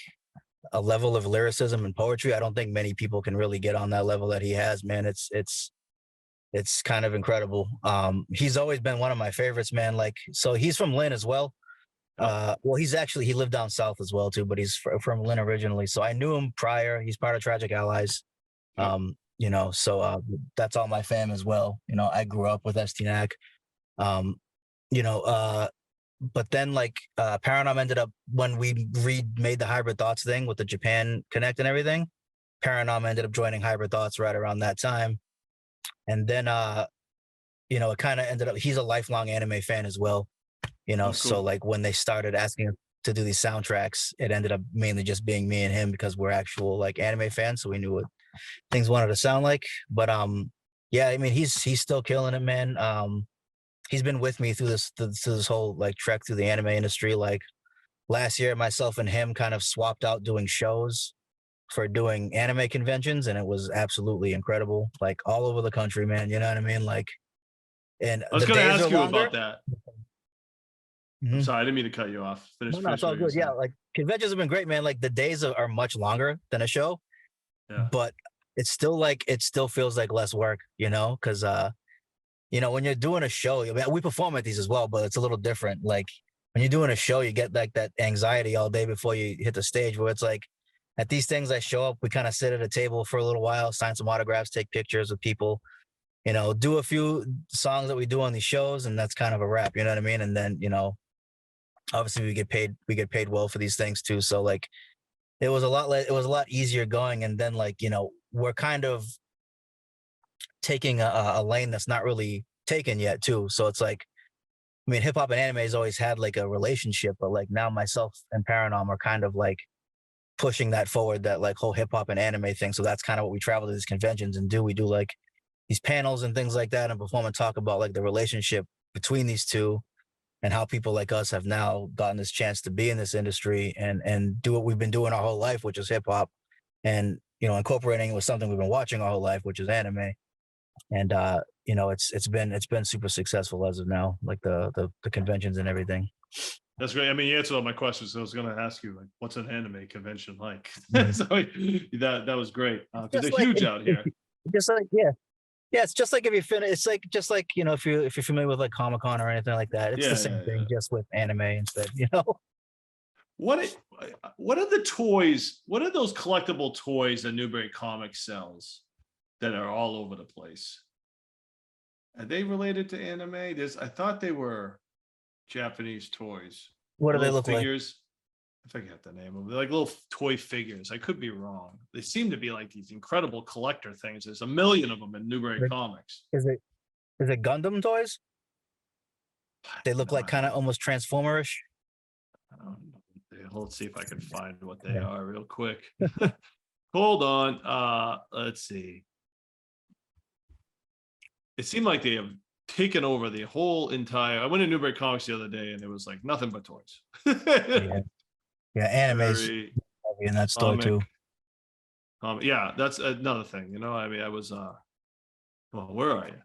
a level of lyricism and poetry, I don't think many people can really get on that level that he has, man. It's kind of incredible. He's always been one of my favorites, man. Like, so he's from Lynn as well. Well, he lived down south as well too, but he's from Lynn originally. So I knew him prior. He's part of Tragic Allies. So that's all my fam as well. I grew up with STNAC. But then like Paranorm ended up, when we remade the Hybrid Thoughts thing with the Japan Connect and everything, Paranorm ended up joining Hybrid Thoughts right around that time. And then it kind of ended up, he's a lifelong anime fan as well. Cool. So like when they started asking to do these soundtracks, it ended up mainly just being me and him because we're actual like anime fans, so we knew what things wanted to sound like. But yeah, I mean he's still killing it, man. He's been with me through this whole like trek through the anime industry. Like last year, myself and him kind of swapped out doing shows for doing anime conventions, and it was absolutely incredible. Like all over the country, man. You know what I mean? Like, and I was going to ask you longer. about that. I'm sorry, I didn't mean to cut you off. No, it's all good. Yeah, like conventions have been great, man. Like the days are much longer than a show, but it's still feels like less work, because when you're doing a show, we perform at these as well, but it's a little different. Like when you're doing a show, you get like that anxiety all day before you hit the stage, where it's like at these things I show up, we kind of sit at a table for a little while, sign some autographs, take pictures with people, do a few songs that we do on these shows, and that's kind of a wrap, you know what I mean? And then, obviously we get paid well for these things too. So like it was a lot easier going. And then like, we're kind of taking a lane that's not really taken yet too. So it's like, I mean, hip hop and anime has always had like a relationship, but like now myself and Paranorm are kind of like pushing that forward, that like whole hip hop and anime thing. So that's kind of what we travel to these conventions and do. We do like these panels and things like that and perform and talk about like the relationship between these two and how people like us have now gotten this chance to be in this industry and do what we've been doing our whole life, which is hip hop, and, incorporating it with something we've been watching our whole life, which is anime. And, it's been super successful as of now, like the conventions and everything. That's great. I mean, you answered all my questions. So I was going to ask you, like, what's an anime convention like? Mhm. So that was great because they're Just like huge out here. just like yeah, it's just like if you finish. It's like just like if you're familiar with like Comic Con or anything like that. It's the Yeah, same yeah, yeah. thing, just with anime instead. You know. What what are the toys? What are those collectible toys that Newbury Comics sells that are all over the place? Are they related to anime? I thought they were Japanese toys. What do they Little look like? figures. I forget the name of them. They're like little toy figures. I could be wrong. They seem to be like these incredible collector things. There's a million of them in Newbury Like, Comics. is it Gundam toys? They look No, like I kind of don't. almost Transformerish. I don't know. Let's see if I can find what they Yeah. are real quick. Hold on. Let's see. It seemed like they have taken over the whole entire. I went to Newbury Comics the other day and it was like nothing but toys. Yeah, yeah, anime's Very heavy in that store too. comic. Yeah, that's another thing. You know, I mean, I was well, where are you?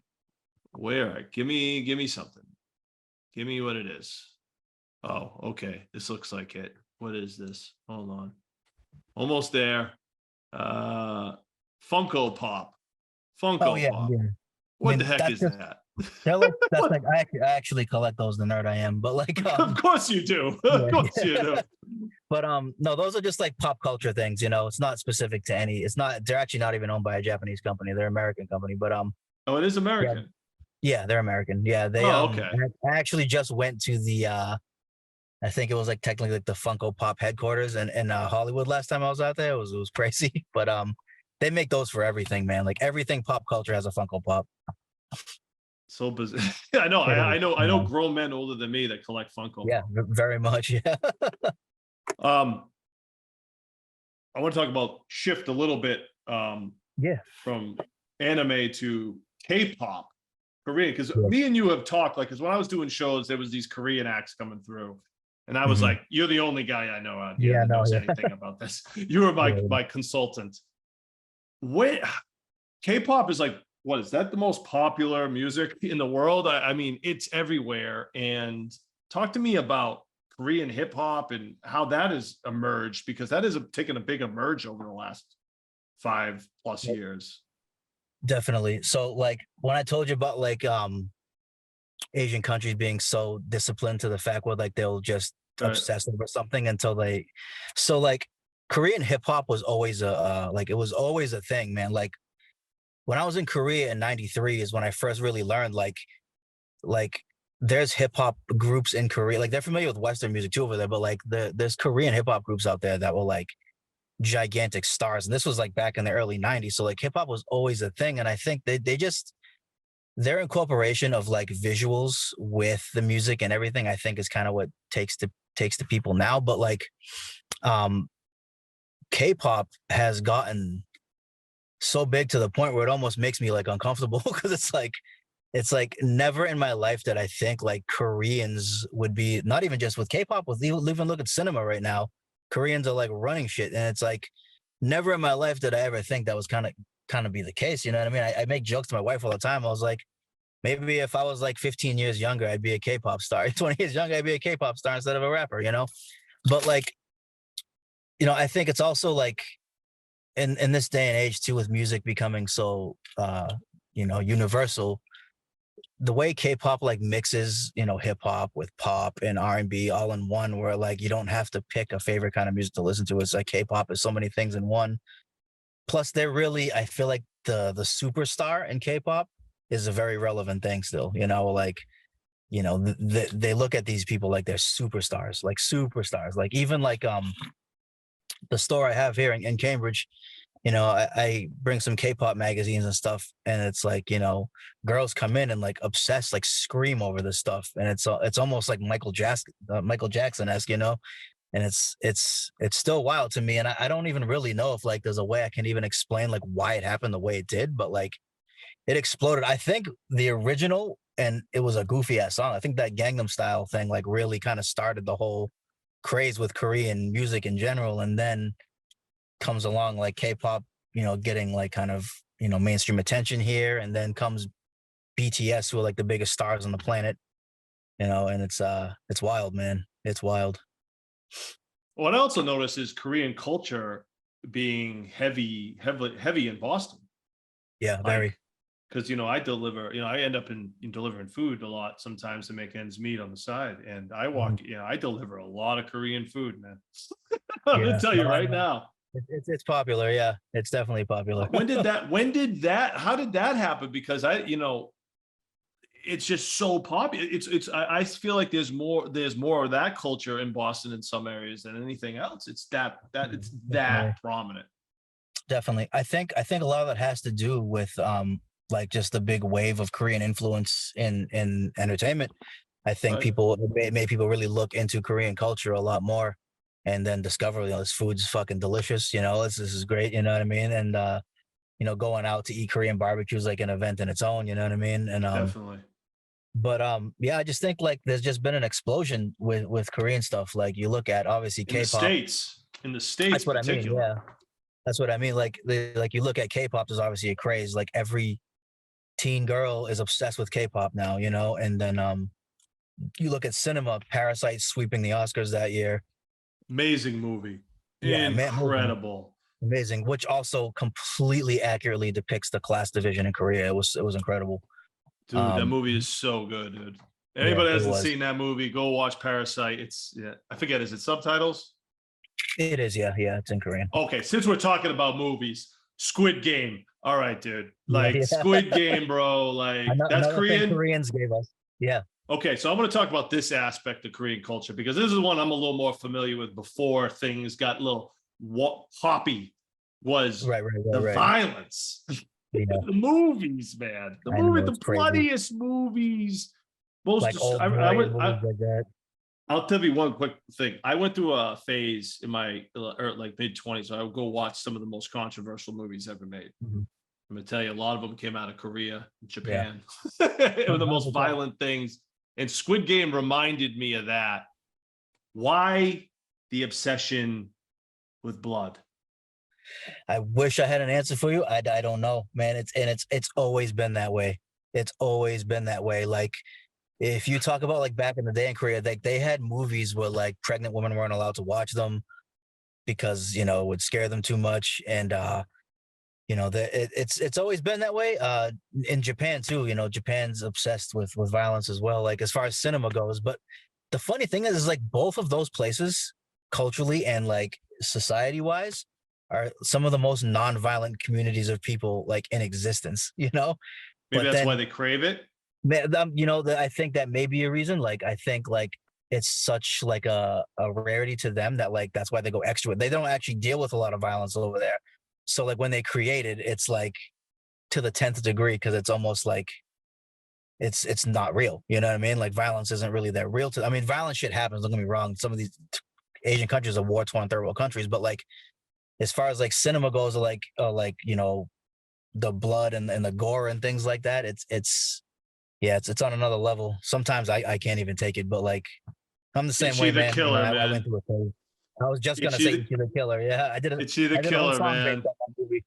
Where? Give me something. Give me what it is. Oh, okay. This looks like it. What is this? Hold on. Almost there. Funko Pop. Oh Funko yeah, Pop. yeah. I What mean, the heck that's is just that? that's What? like I actually collect those. The nerd I am, but like Of course you do. Of yeah, course you do. but no, those are just like pop culture things. You know, it's not specific to any. It's not. They're actually not even owned by a Japanese company. They're an American company, but Oh, it is yeah, American. yeah, they're American. Yeah, they Oh, okay. I actually just went to the I think it was like technically like the Funko Pop headquarters in Hollywood last time I was out there. It was crazy, but they make those for everything, man. Like everything pop culture has a Funko Pop. So bizarre. Yeah, I know. It is, I know grown men older than me that collect Funko yeah, Pop. very much. Yeah. Um, I want to talk about shift a little bit Yeah. from anime to K-pop, Korean, because Yeah. me and you have talked, like, because when I was doing shows, there was these Korean acts coming through. And I was Mhm. like, you're the only guy I know out here Yeah, that no, knows yeah. anything about this. You were Yeah, my consultant. Wait, K-pop is like, what is that the most popular music in the world? I mean, it's everywhere. And talk to me about Korean hip hop and how that has emerged, because that has taken a big emerge over the last 5+ yeah, years. definitely. So like when I told you about like Asian countries being so disciplined to the fact where like they'll just Right. obsess over something until they so like Korean hip hop was always a like it was always a thing, man. Like when I was in Korea in 93 is when I first really learned like there's hip hop groups in Korea. Like they're familiar with Western music too over there, but like there's Korean hip hop groups out there that were like gigantic stars. And this was like back in the early 90s. So like hip hop was always a thing. And I think they just their incorporation of like visuals with the music and everything, I think is kind of what takes to people now. But like um K-pop has gotten so big to the point where it almost makes me like uncomfortable because it's like never in my life did I think like Koreans would be not even just with K-pop, with even look at cinema right now. Koreans are like running shit. And it's like never in my life did I ever think that was kind of be the case. You know what I mean? I make jokes to my wife all the time. I was like, maybe if I was like 15 years younger, I'd be a K-pop star. 20 years younger, I'd be a K-pop star instead of a rapper, you know? But like, you know, I think it's also like in this day and age too, with music becoming so you know, universal, the way K-pop like mixes, you know, hip hop with pop and R&B all in one, where like you don't have to pick a favorite kind of music to listen to. It's like K-pop is so many things in one. Plus, they're really, I feel like the superstar in K-pop is a very relevant thing still. You know, like you know, they look at these people like they're superstars, like superstars. Like even like the store I have here in Cambridge, you know, I bring some K-pop magazines and stuff, and it's like, you know, girls come in and like obsess, like scream over this stuff, and it's almost like Michael Jackson-esque, you know, and it's still wild to me, and I don't even really know if like there's a way I can even explain like why it happened the way it did, but like it exploded. I think the original, and it was a goofy ass song. I think that Gangnam Style thing like really kind of started the whole craze with Korean music in general, and then comes along like K-pop, you know, getting like kind of, you know, mainstream attention here, and then comes BTS, who are like the biggest stars on the planet, you know, and it's wild, man. It's wild. What I also noticed is Korean culture being heavy in Boston. Yeah, Like, very. because I deliver, I end up in delivering food a lot sometimes to make ends meet on the side. And I Mhm. walk, I deliver a lot of Korean food, man. I'm gonna Yeah. tell No, you I right know. now. It's popular. Yeah, it's definitely popular. How did that happen? Because it's just so popular. I feel like there's more of that culture in Boston in some areas than anything else. It's Definitely. that prominent. Definitely. I think a lot of that has to do with like just the big wave of Korean influence in entertainment. I think Right. people it made people really look into Korean culture a lot more and then discover, this food's fucking delicious, this is great, you know what I mean? And going out to eat Korean barbecue is like an event in its own, you know what I mean? And Definitely. but yeah, I just think like there's just been an explosion with Korean stuff. Like you look at obviously In the K-pop. States, in the States That's what I mean. particular. Yeah. That's what I mean. Like like you look at K-pop, there's obviously a craze. Like every teen girl is obsessed with K-pop now, and then you look at cinema, Parasite sweeping the Oscars that year. Amazing movie. Yeah, man, amazing, Incredible. amazing. Which also completely accurately depicts the class division in Korea. It was incredible. Dude, that Um, movie is so good, dude. yeah, Anybody that it hasn't was. seen that movie, go watch Parasite. I forget, is it subtitles? It is. Yeah, yeah. It's in Korean. Okay, since we're talking about movies, Squid Game. All right, dude. Yeah, Like yeah. Squid Game, bro. Like that's Another thing Korean. Koreans gave us. Yeah. Okay, so I'm going to talk about this aspect of Korean culture because this is one I'm a little more familiar with before things got a little poppy. Was Right. Right. the Right. Right. violence, Yeah. the movies, man, I know the it's crazy. bloodiest movies, most. Like old I boy and went. movies like that. I'll tell you one quick thing. I went through a phase in my like mid-20s. So I would go watch some of the most controversial movies ever made. Mhm. I'm gonna tell you, a lot of them came out of Korea, Yeah. Japan. They were the most 100%. violent things. And Squid Game reminded me of that. Why the obsession with blood? I wish I had an answer for you. I don't know, man. It's always been that way. It's always been that way. Like if you talk about like back in the day in Korea, they had movies where like pregnant women weren't allowed to watch them because it would scare them too much. And it's always been that way. In Japan too, Japan's obsessed with violence as well, like as far as cinema goes. But the funny thing is like both of those places, culturally and like society wise, are some of the most non-violent communities of people like in existence. Maybe But that's why then they crave it. I think that may be a reason. Like I think like it's such like a rarity to them that like that's why they go extra. They don't actually deal with a lot of violence over there. So like when they create it, it's like to the 10th degree because it's almost like it's not real. You know what I mean? Like violence isn't really that real I mean, violent shit happens. Don't get me wrong. Some of these Asian countries are war-torn third world countries, but like as far as like cinema goes, like the blood and the gore and things like that, it's yeah, it's on another level. Sometimes I can't even take it, but like I'm the same Itchy way, the man. Killer, I went man. through a phase. I was just gonna Itchy say the "You the Killer." Yeah, Itchy the I did a whole Killer, song based man. on that movie.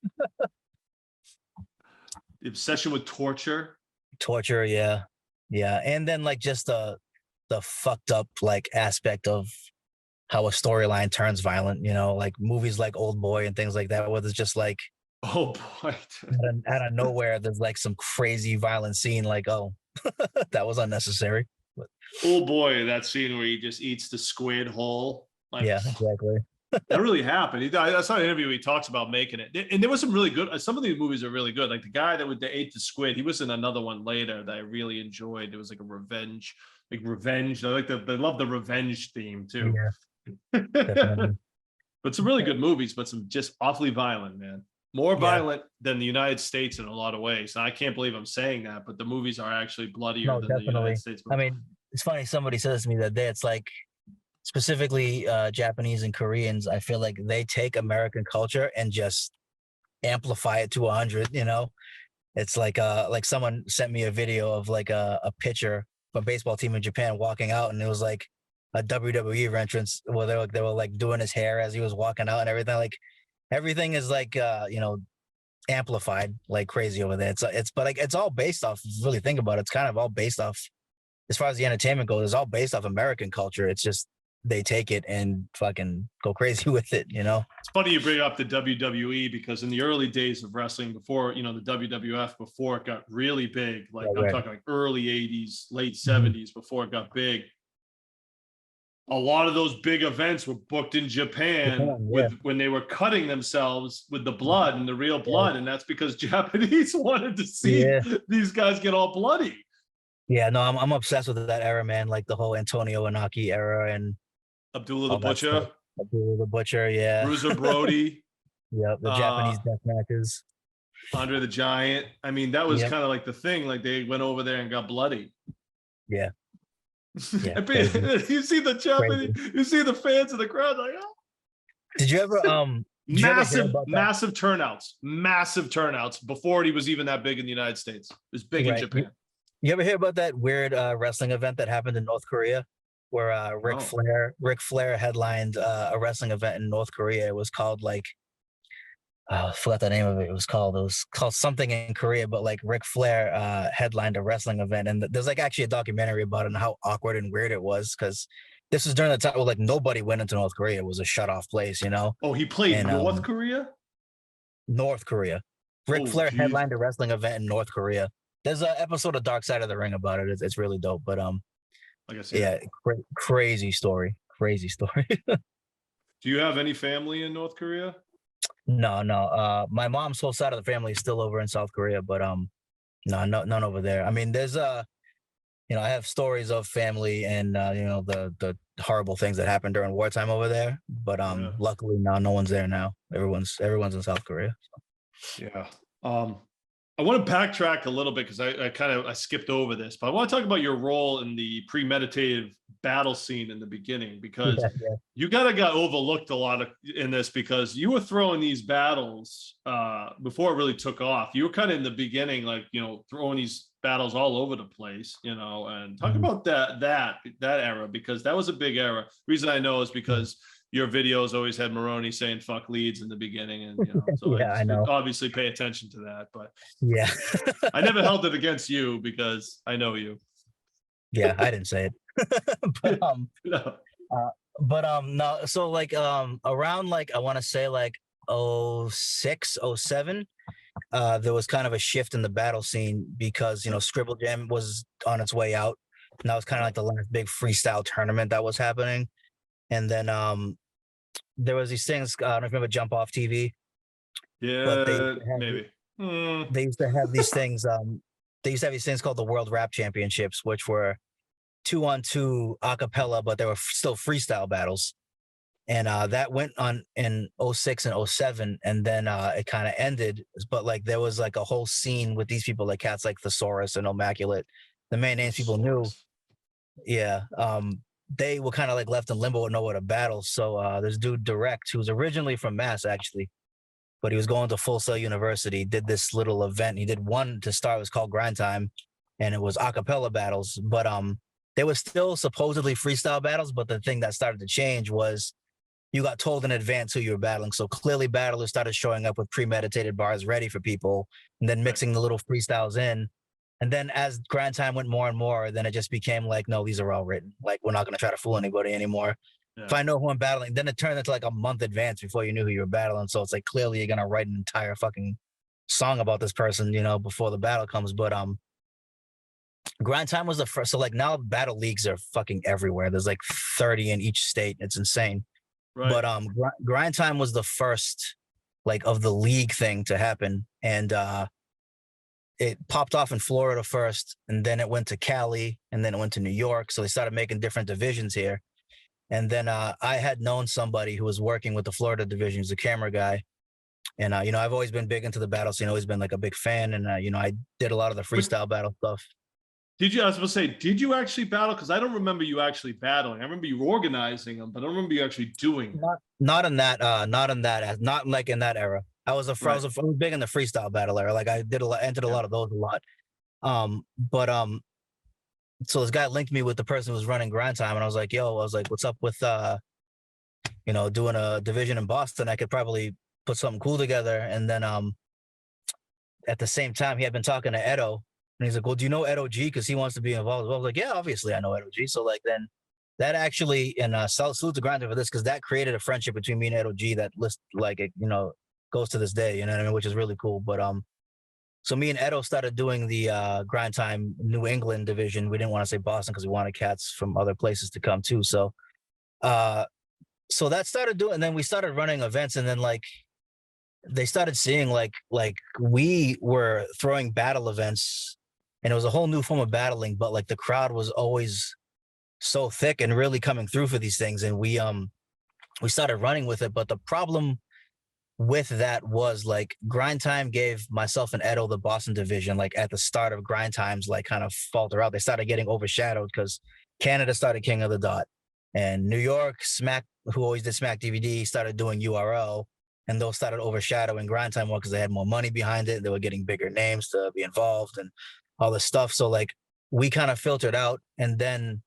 The obsession with torture. Torture, yeah, yeah, and then like just the fucked up like aspect of how a storyline turns violent. Like movies like Old Boy and things like that, where there's just like Oh boy. out of nowhere, there's like some crazy violent scene. Like, oh, that was unnecessary. But Oh boy, that scene where he just eats the squid whole. Like yeah, exactly. that really happened. I saw an interview. He talks about making it, and there was some really good. Some of these movies are really good. Like the guy that ate the squid. He was in another one later that I really enjoyed. It was like a revenge. I like they love the revenge theme too. Yeah, But definitely. some really good movies, but some just awfully violent, man. More Yeah, violent than the United States in a lot of ways. And I can't believe I'm saying that, but the movies are actually bloodier no, than the United definitely. States I movies. mean, it's funny. Somebody says to me that day, it's like specifically Japanese and Koreans. I feel like they take American culture and just amplify it to 100. It's like someone sent me a video of like a pitcher of a baseball team in Japan walking out, and it was like a WWE entrance where they were like doing his hair as he was walking out and everything. Like everything is like amplified like crazy over there. But like it's all based off. If you really think about it, it's kind of all based off as far as the entertainment goes. It's all based off American culture. It's just they take it and fucking go crazy with it, you know? It's funny you bring up the WWE because in the early days of wrestling, before, you know, the WWF, before it got really big, like I'm talking like early 80s, late 70s, before it got big, a lot of those big events were booked in Japan with when they were cutting themselves with the blood and the real blood. And that's because Japanese wanted to see these guys get all bloody. Yeah, no, I'm obsessed with that era, man. Like the whole Antonio Inaki era and Abdullah the Butcher. Abdullah the Butcher, yeah. Bruiser Brody. Yep, the Japanese death matches. Andre the Giant. I mean, that was kind of like the thing. Like they went over there and got bloody. Yeah. Yeah, you see the Japanese, you see the fans in the crowd like, oh. Did you ever massive turnouts before he was even that big in the United States. It was big in Japan. You ever hear about that weird wrestling event that happened in North Korea where Ric Flair headlined a wrestling event in North Korea? It was called like I forgot the name of it. It was called something in Korea, but like Ric Flair headlined a wrestling event, and there's like actually a documentary about it and how awkward and weird it was because this was during the time where like nobody went into North Korea. It was a shut off place, you know. Oh, he played in North Korea. North Korea. Ric Flair headlined a wrestling event in North Korea. There's an episode of Dark Side of the Ring about it. It's really dope, but like I said, yeah, crazy story. Do you have any family in North Korea? No. My mom's whole side of the family is still over in South Korea, but no, none over there. I mean, there's I have stories of family and the horrible things that happened during wartime over there, but luckily now no one's there now. Everyone's in South Korea. So. Yeah. I want to backtrack a little bit because I skipped over this, but I want to talk about your role in the premeditative battle scene in the beginning, because you got overlooked a lot in this because you were throwing these battles before it really took off. You were kind of in the beginning, like, throwing these battles all over the place, and talk about that era, because that was a big era. Reason I know is because your videos always had Maroney saying "fuck Leedz" in the beginning, and so I know. Obviously pay attention to that. But yeah, I never held it against you because I know you. Yeah, I didn't say it, but no. So like around like I want to say like 06, 07, there was kind of a shift in the battle scene because Scribble Jam was on its way out, and that was kind of like the last big freestyle tournament that was happening. And then there was these things, I don't know if you remember Jump Off TV. Yeah, maybe. They used to have these things. They used to have these things called the World Rap Championships, which were 2-on-2 a cappella, but they were still freestyle battles. And that went on in 06 and 07, and then it kind of ended. But like there was like a whole scene with these people, like cats like Thesaurus and Immaculate, the main names people knew. Yeah. They were kind of like left in limbo with nowhere to battle. So this dude Direct, who's originally from Mass actually, but he was going to Full Sail University, did this little event. He did one to start, it was called Grind Time, and it was a cappella battles. But they were still supposedly freestyle battles, but the thing that started to change was you got told in advance who you were battling. So clearly battlers started showing up with premeditated bars ready for people, and then mixing the little freestyles in. And then as Grind Time went more and more, then it just became like, no, these are all written. Like, we're not going to try to fool anybody anymore. Yeah. If I know who I'm battling, then it turned into like a month advance before you knew who you were battling. So it's like, clearly you're going to write an entire fucking song about this person, before the battle comes. But Grind Time was the first. So like now battle leagues are fucking everywhere. There's like 30 in each state. It's insane. Right. But Grind Time was the first like of the league thing to happen. And it popped off in Florida first, and then it went to Cali, and then it went to New York. So they started making different divisions here. And then I had known somebody who was working with the Florida division. He's a camera guy. And, I've always been big into the battle scene, always been like a big fan. And, I did a lot of the freestyle battle stuff. I was supposed to say, did you actually battle? Because I don't remember you actually battling. I remember you organizing them, but I don't remember you actually doing them. Not like in that era. I was big in the freestyle battle era. Like I entered a lot of those a lot. So this guy linked me with the person who was running Grind Time, and I was like, what's up with doing a division in Boston? I could probably put something cool together. And then at the same time, he had been talking to Edo, and he's like, well, do you know Edo G? Because he wants to be involved. Well, I was like, yeah, obviously I know Edo G. So like then that actually, and salute to Grindr for this, because that created a friendship between me and Edo G that goes to this day. You know what I mean? Which is really cool. But so me and Edo started doing the Grind Time New England division. We didn't want to say Boston because we wanted cats from other places to come too. So so that started doing, and then we started running events, and then like they started seeing like we were throwing battle events, and it was a whole new form of battling, but like the crowd was always so thick and really coming through for these things, and we started running with it. But the problem with that was like Grind Time gave myself and Edo the Boston division like at the start of Grind Times, like kind of falter out. They started getting overshadowed because Canada started King of the Dot, and New York, Smack, who always did Smack DVD, started doing URL, and those started overshadowing Grind Time more because they had more money behind it. They were getting bigger names to be involved and all this stuff. So like we kind of filtered out, and then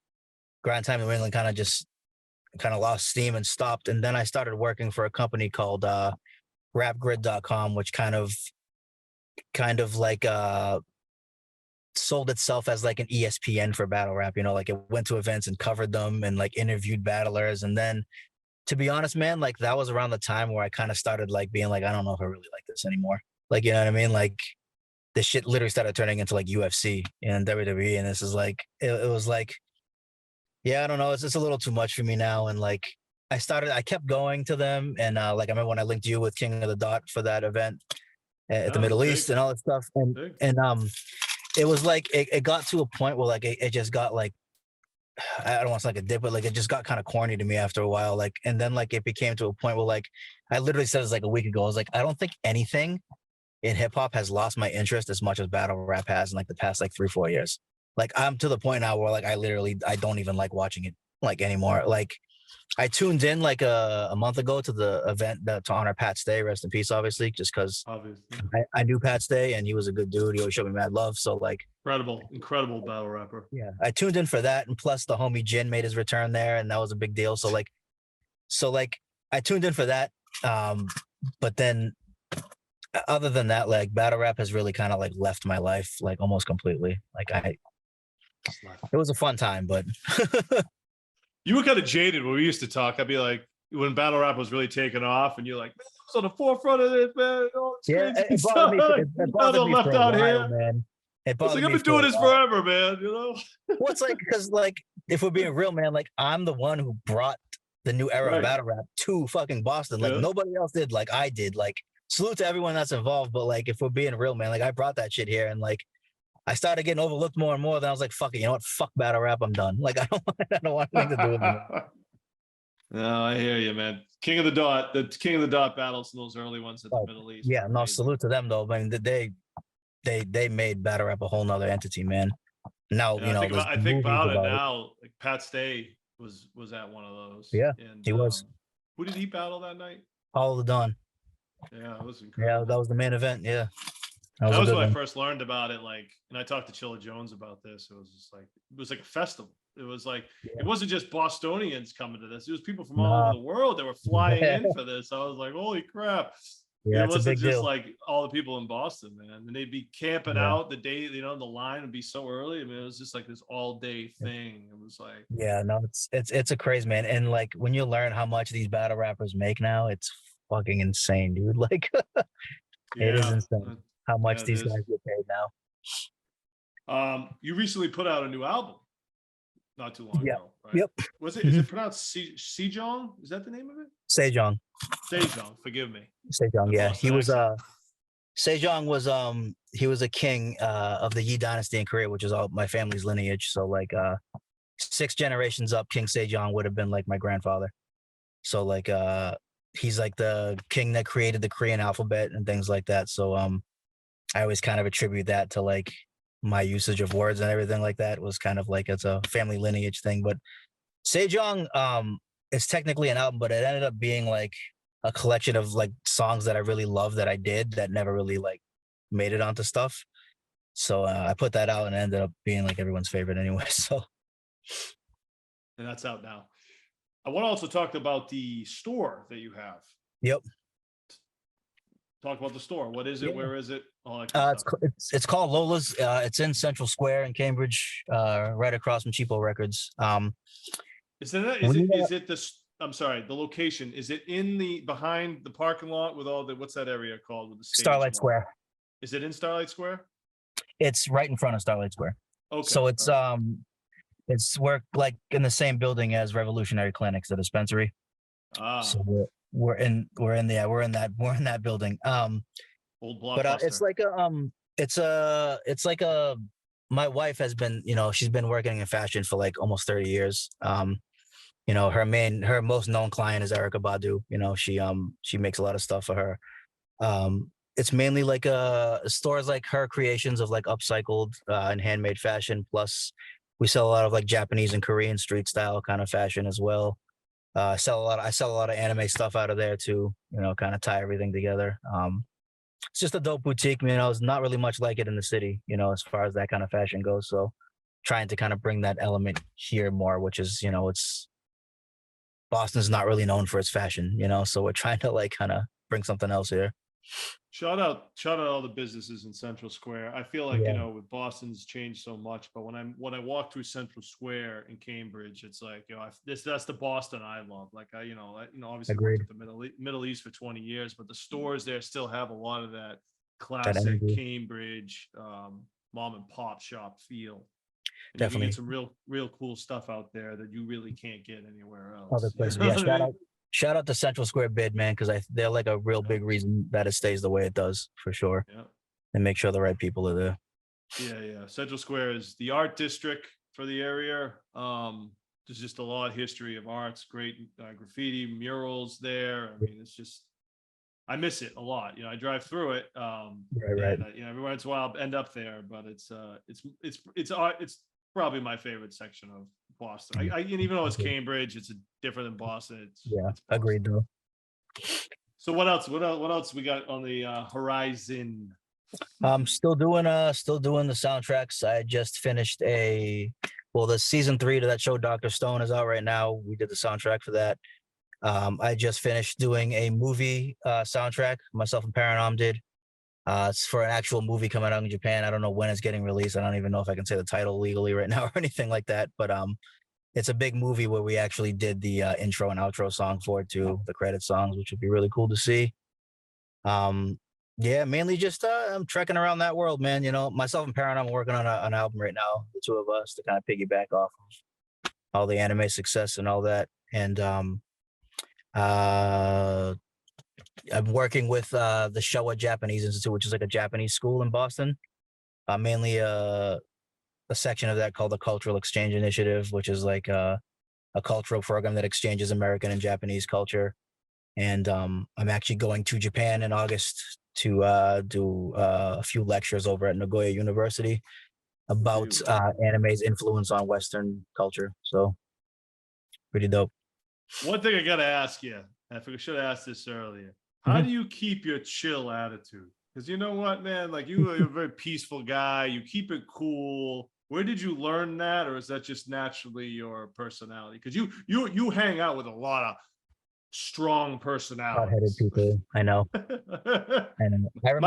Grind Time New England kind of lost steam and stopped. And then I started working for a company called rapgrid.com, which kind of like sold itself as like an ESPN for battle rap, you know, like it went to events and covered them and like interviewed battlers. And then to be honest, man, like that was around the time where I kind of started like being like, I don't know if I really like this anymore. Like, you know what I mean? Like this shit literally started turning into like UFC and WWE. And this is like, it was like, yeah, I don't know. It's just a little too much for me now. And like, I kept going to them. And like, I remember when I linked you with King of the Dot for that event at the Middle East and all that stuff. And it was like, it got to a point where like, it just got like, I don't want to sound like a dip, but like, it just got kind of corny to me after a while. Like, and then like, it became to a point where like, I literally said this like a week ago. I was like, I don't think anything in hip hop has lost my interest as much as battle rap has in like the past like 3-4 years. Like I'm to the point now where like I don't even like watching it like anymore. Like I tuned in like a month ago to the event to honor Pat Stay, rest in peace, obviously, just because I knew Pat Stay and he was a good dude. He always showed me mad love. So like incredible battle rapper. Yeah, I tuned in for that, and plus the homie Jin made his return there, and that was a big deal. So like I tuned in for that. But then other than that, like battle rap has really kind of like left my life like almost completely. Like it was a fun time, but you were kind of jaded when we used to talk. I'd be like, when battle rap was really taking off, and you're like, man, I was on the forefront of this, man. Oh, yeah, it bothered me. It bothered me for a while, man. It's like, I've been doing this forever, man. You know. Well, it's like, because like if we're being real, man, like I'm the one who brought the new era of battle rap to fucking Boston. Like nobody else did. Like I did. Like salute to everyone that's involved. But like if we're being real, man, like I brought that shit here, and like I started getting overlooked more and more. Then I was like, fuck it, you know what? Fuck battle rap. I'm done. Like I don't want anything to do with it. No, I hear you, man. King of the Dot battles in those early ones at the Middle East. Yeah, no, salute to them though. I mean, they made battle rap a whole nother entity, man. Now, you know, I think about it now. Like Pat Stay was at one of those. Yeah, and he was. Who did he battle that night? All the Dawn. Yeah, it was incredible. Yeah, that was the main event. Yeah. That was when I first learned about it. Like, and I talked to Chilla Jones about this. It was just like, it was like a festival. It was like, it wasn't just Bostonians coming to this. It was people from all over the world that were flying in for this. I was like, holy crap. Yeah, it wasn't just like all the people in Boston, man. And they'd be camping out the day, you know, the line would be so early. I mean, it was just like this all day thing. It was like, yeah, no, it's a craze, man. And like when you learn how much these battle rappers make now, it's fucking insane, dude. Like it is insane how much these guys get paid now. You recently put out a new album not too long ago, right? Yep. Is it pronounced Sejong? Is that the name of it? Sejong. Sejong, forgive me. Sejong, yeah. He was Sejong was he was a king of the Yi dynasty in Korea, which is all my family's lineage. So like 6 generations up, King Sejong would have been like my grandfather. So like he's like the king that created the Korean alphabet and things like that. So I always kind of attribute that to like my usage of words and everything like that. It was kind of like it's a family lineage thing. But Sejong is technically an album, but it ended up being like a collection of like songs that I really love that I did that never really like made it onto stuff. So I put that out and it ended up being like everyone's favorite anyway. So and that's out now. I want to also talk about the store that you have. Yep. Talk about the store. What is it? Where is it? It's called Lola's. It's in Central Square in Cambridge, right across from Cheapo Records. Is it, We, is it this, I'm sorry, the location, is it in the, behind the parking lot with all the, what's that area called with the stage Starlight and all? Square. Is it in Starlight Square? It's right in front of Starlight Square. Okay. So All right. we're like in the same building as Revolutionary Clinics, the dispensary. Ah, So we're in that building. old But Blockbuster. it's like a my wife has been, she's been working in fashion for like almost 30 years. Her most known client is Erica Badu. She makes a lot of stuff for her. It's mainly like stores like her creations of like upcycled and handmade fashion. Plus, we sell a lot of like Japanese and Korean street style kind of fashion as well. I sell a lot of anime stuff out of there too. Kind of tie everything together. It's just a dope boutique. It's not really much like it in the city. As far as that kind of fashion goes. So, trying to kind of bring that element here more, which is it's Boston's not really known for its fashion. So we're trying to like kind of bring something else here. Shout out all the businesses in Central Square. I feel like, Yeah. with Boston's changed so much, but when I walk through Central Square in Cambridge, it's like, that's the Boston I love. Like obviously worked Agreed. at the Middle East for 20 years, but the stores there still have a lot of that That classic energy. Cambridge mom and pop shop feel. And you can Definitely. get some real cool stuff out there that you really can't get anywhere Other else. places. You know Yeah. what I mean? Shout out to Central Square Bid, man, because they're like a real big reason that it stays the way it does for sure. Yeah. And make sure the right people are there. Yeah. Central Square is the art district for the area. There's just a lot of history of arts, great graffiti murals there. I mean, it's just, I miss it a lot. I drive through it. Right. And, every once in a while I'll end up there, but it's art. It's probably my favorite section of Boston. And even though it's Cambridge, it's different than Boston. It's Boston. Agreed though. So what else? What else we got on the horizon? Still doing the soundtracks. I just finished the season 3 to that show Dr. Stone is out right now. We did the soundtrack for that. I just finished doing a movie soundtrack. Myself and Paranorm did. It's for an actual movie coming out in Japan. I don't know when it's getting released. I don't even know if I can say the title legally right now or anything like that. But it's a big movie where we actually did the intro and outro song for it too, the credit songs, which would be really cool to see. Yeah, mainly just I'm trekking around that world, man. Myself and Paranorm are working on an album right now, the two of us, to kind of piggyback off of all the anime success and all that. And I'm working with the Showa Japanese Institute, which is like a Japanese school in Boston. Mainly a section of that called the Cultural Exchange Initiative, which is like a cultural program that exchanges American and Japanese culture. And I'm actually going to Japan in August to do a few lectures over at Nagoya University about anime's influence on Western culture. So pretty dope. One thing I got to ask you, I should have asked this earlier. How do you keep your chill attitude? Because you know what, man, like you're a very peaceful guy. You keep it cool. Where did you learn that? Or is that just naturally your personality? Because you hang out with a lot of strong personalities. Hot-headed people. I know. I remember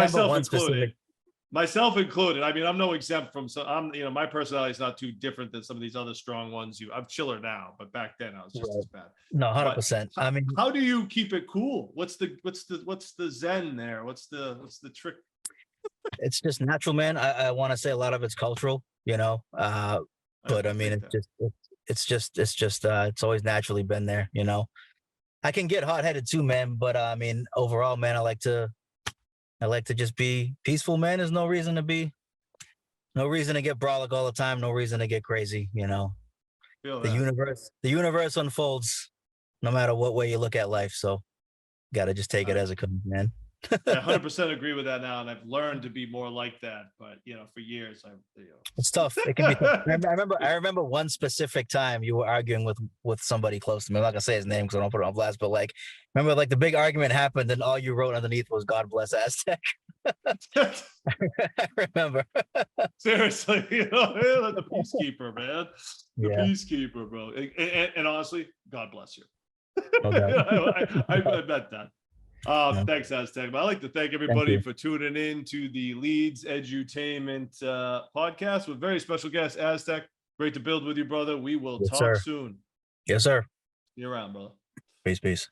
myself included. I mean, I'm no exempt from my personality is not too different than some of these other strong ones. I'm chiller now, but back then I was just as bad. No, 100%. I mean, how do you keep it cool? What's the zen there? What's the trick? It's just natural, man. I want to say a lot of it's cultural, but I mean, it's always naturally been there, I can get hot-headed too, man, but I mean, overall, man, I like to just be peaceful, man. There's no reason to get brolic all the time, no reason to get crazy, The universe unfolds no matter what way you look at life, so got to just take it as it comes, man. I 100% agree with that now, and I've learned to be more like that. But for years, it's tough. It can be tough. I remember one specific time you were arguing with somebody close to me. I'm not gonna say his name because I don't put it on blast. But remember, the big argument happened, and all you wrote underneath was "God bless Aztech." I remember. Seriously, the peacekeeper, man. The peacekeeper, bro. And honestly, God bless you. Okay. I bet that. Thanks, Aztech. But I'd like to thank everybody for tuning in to the Leedz Edutainment podcast with very special guest Aztech. Great to build with you, brother. We will talk soon. Yes, sir. You're around, brother. Peace, peace.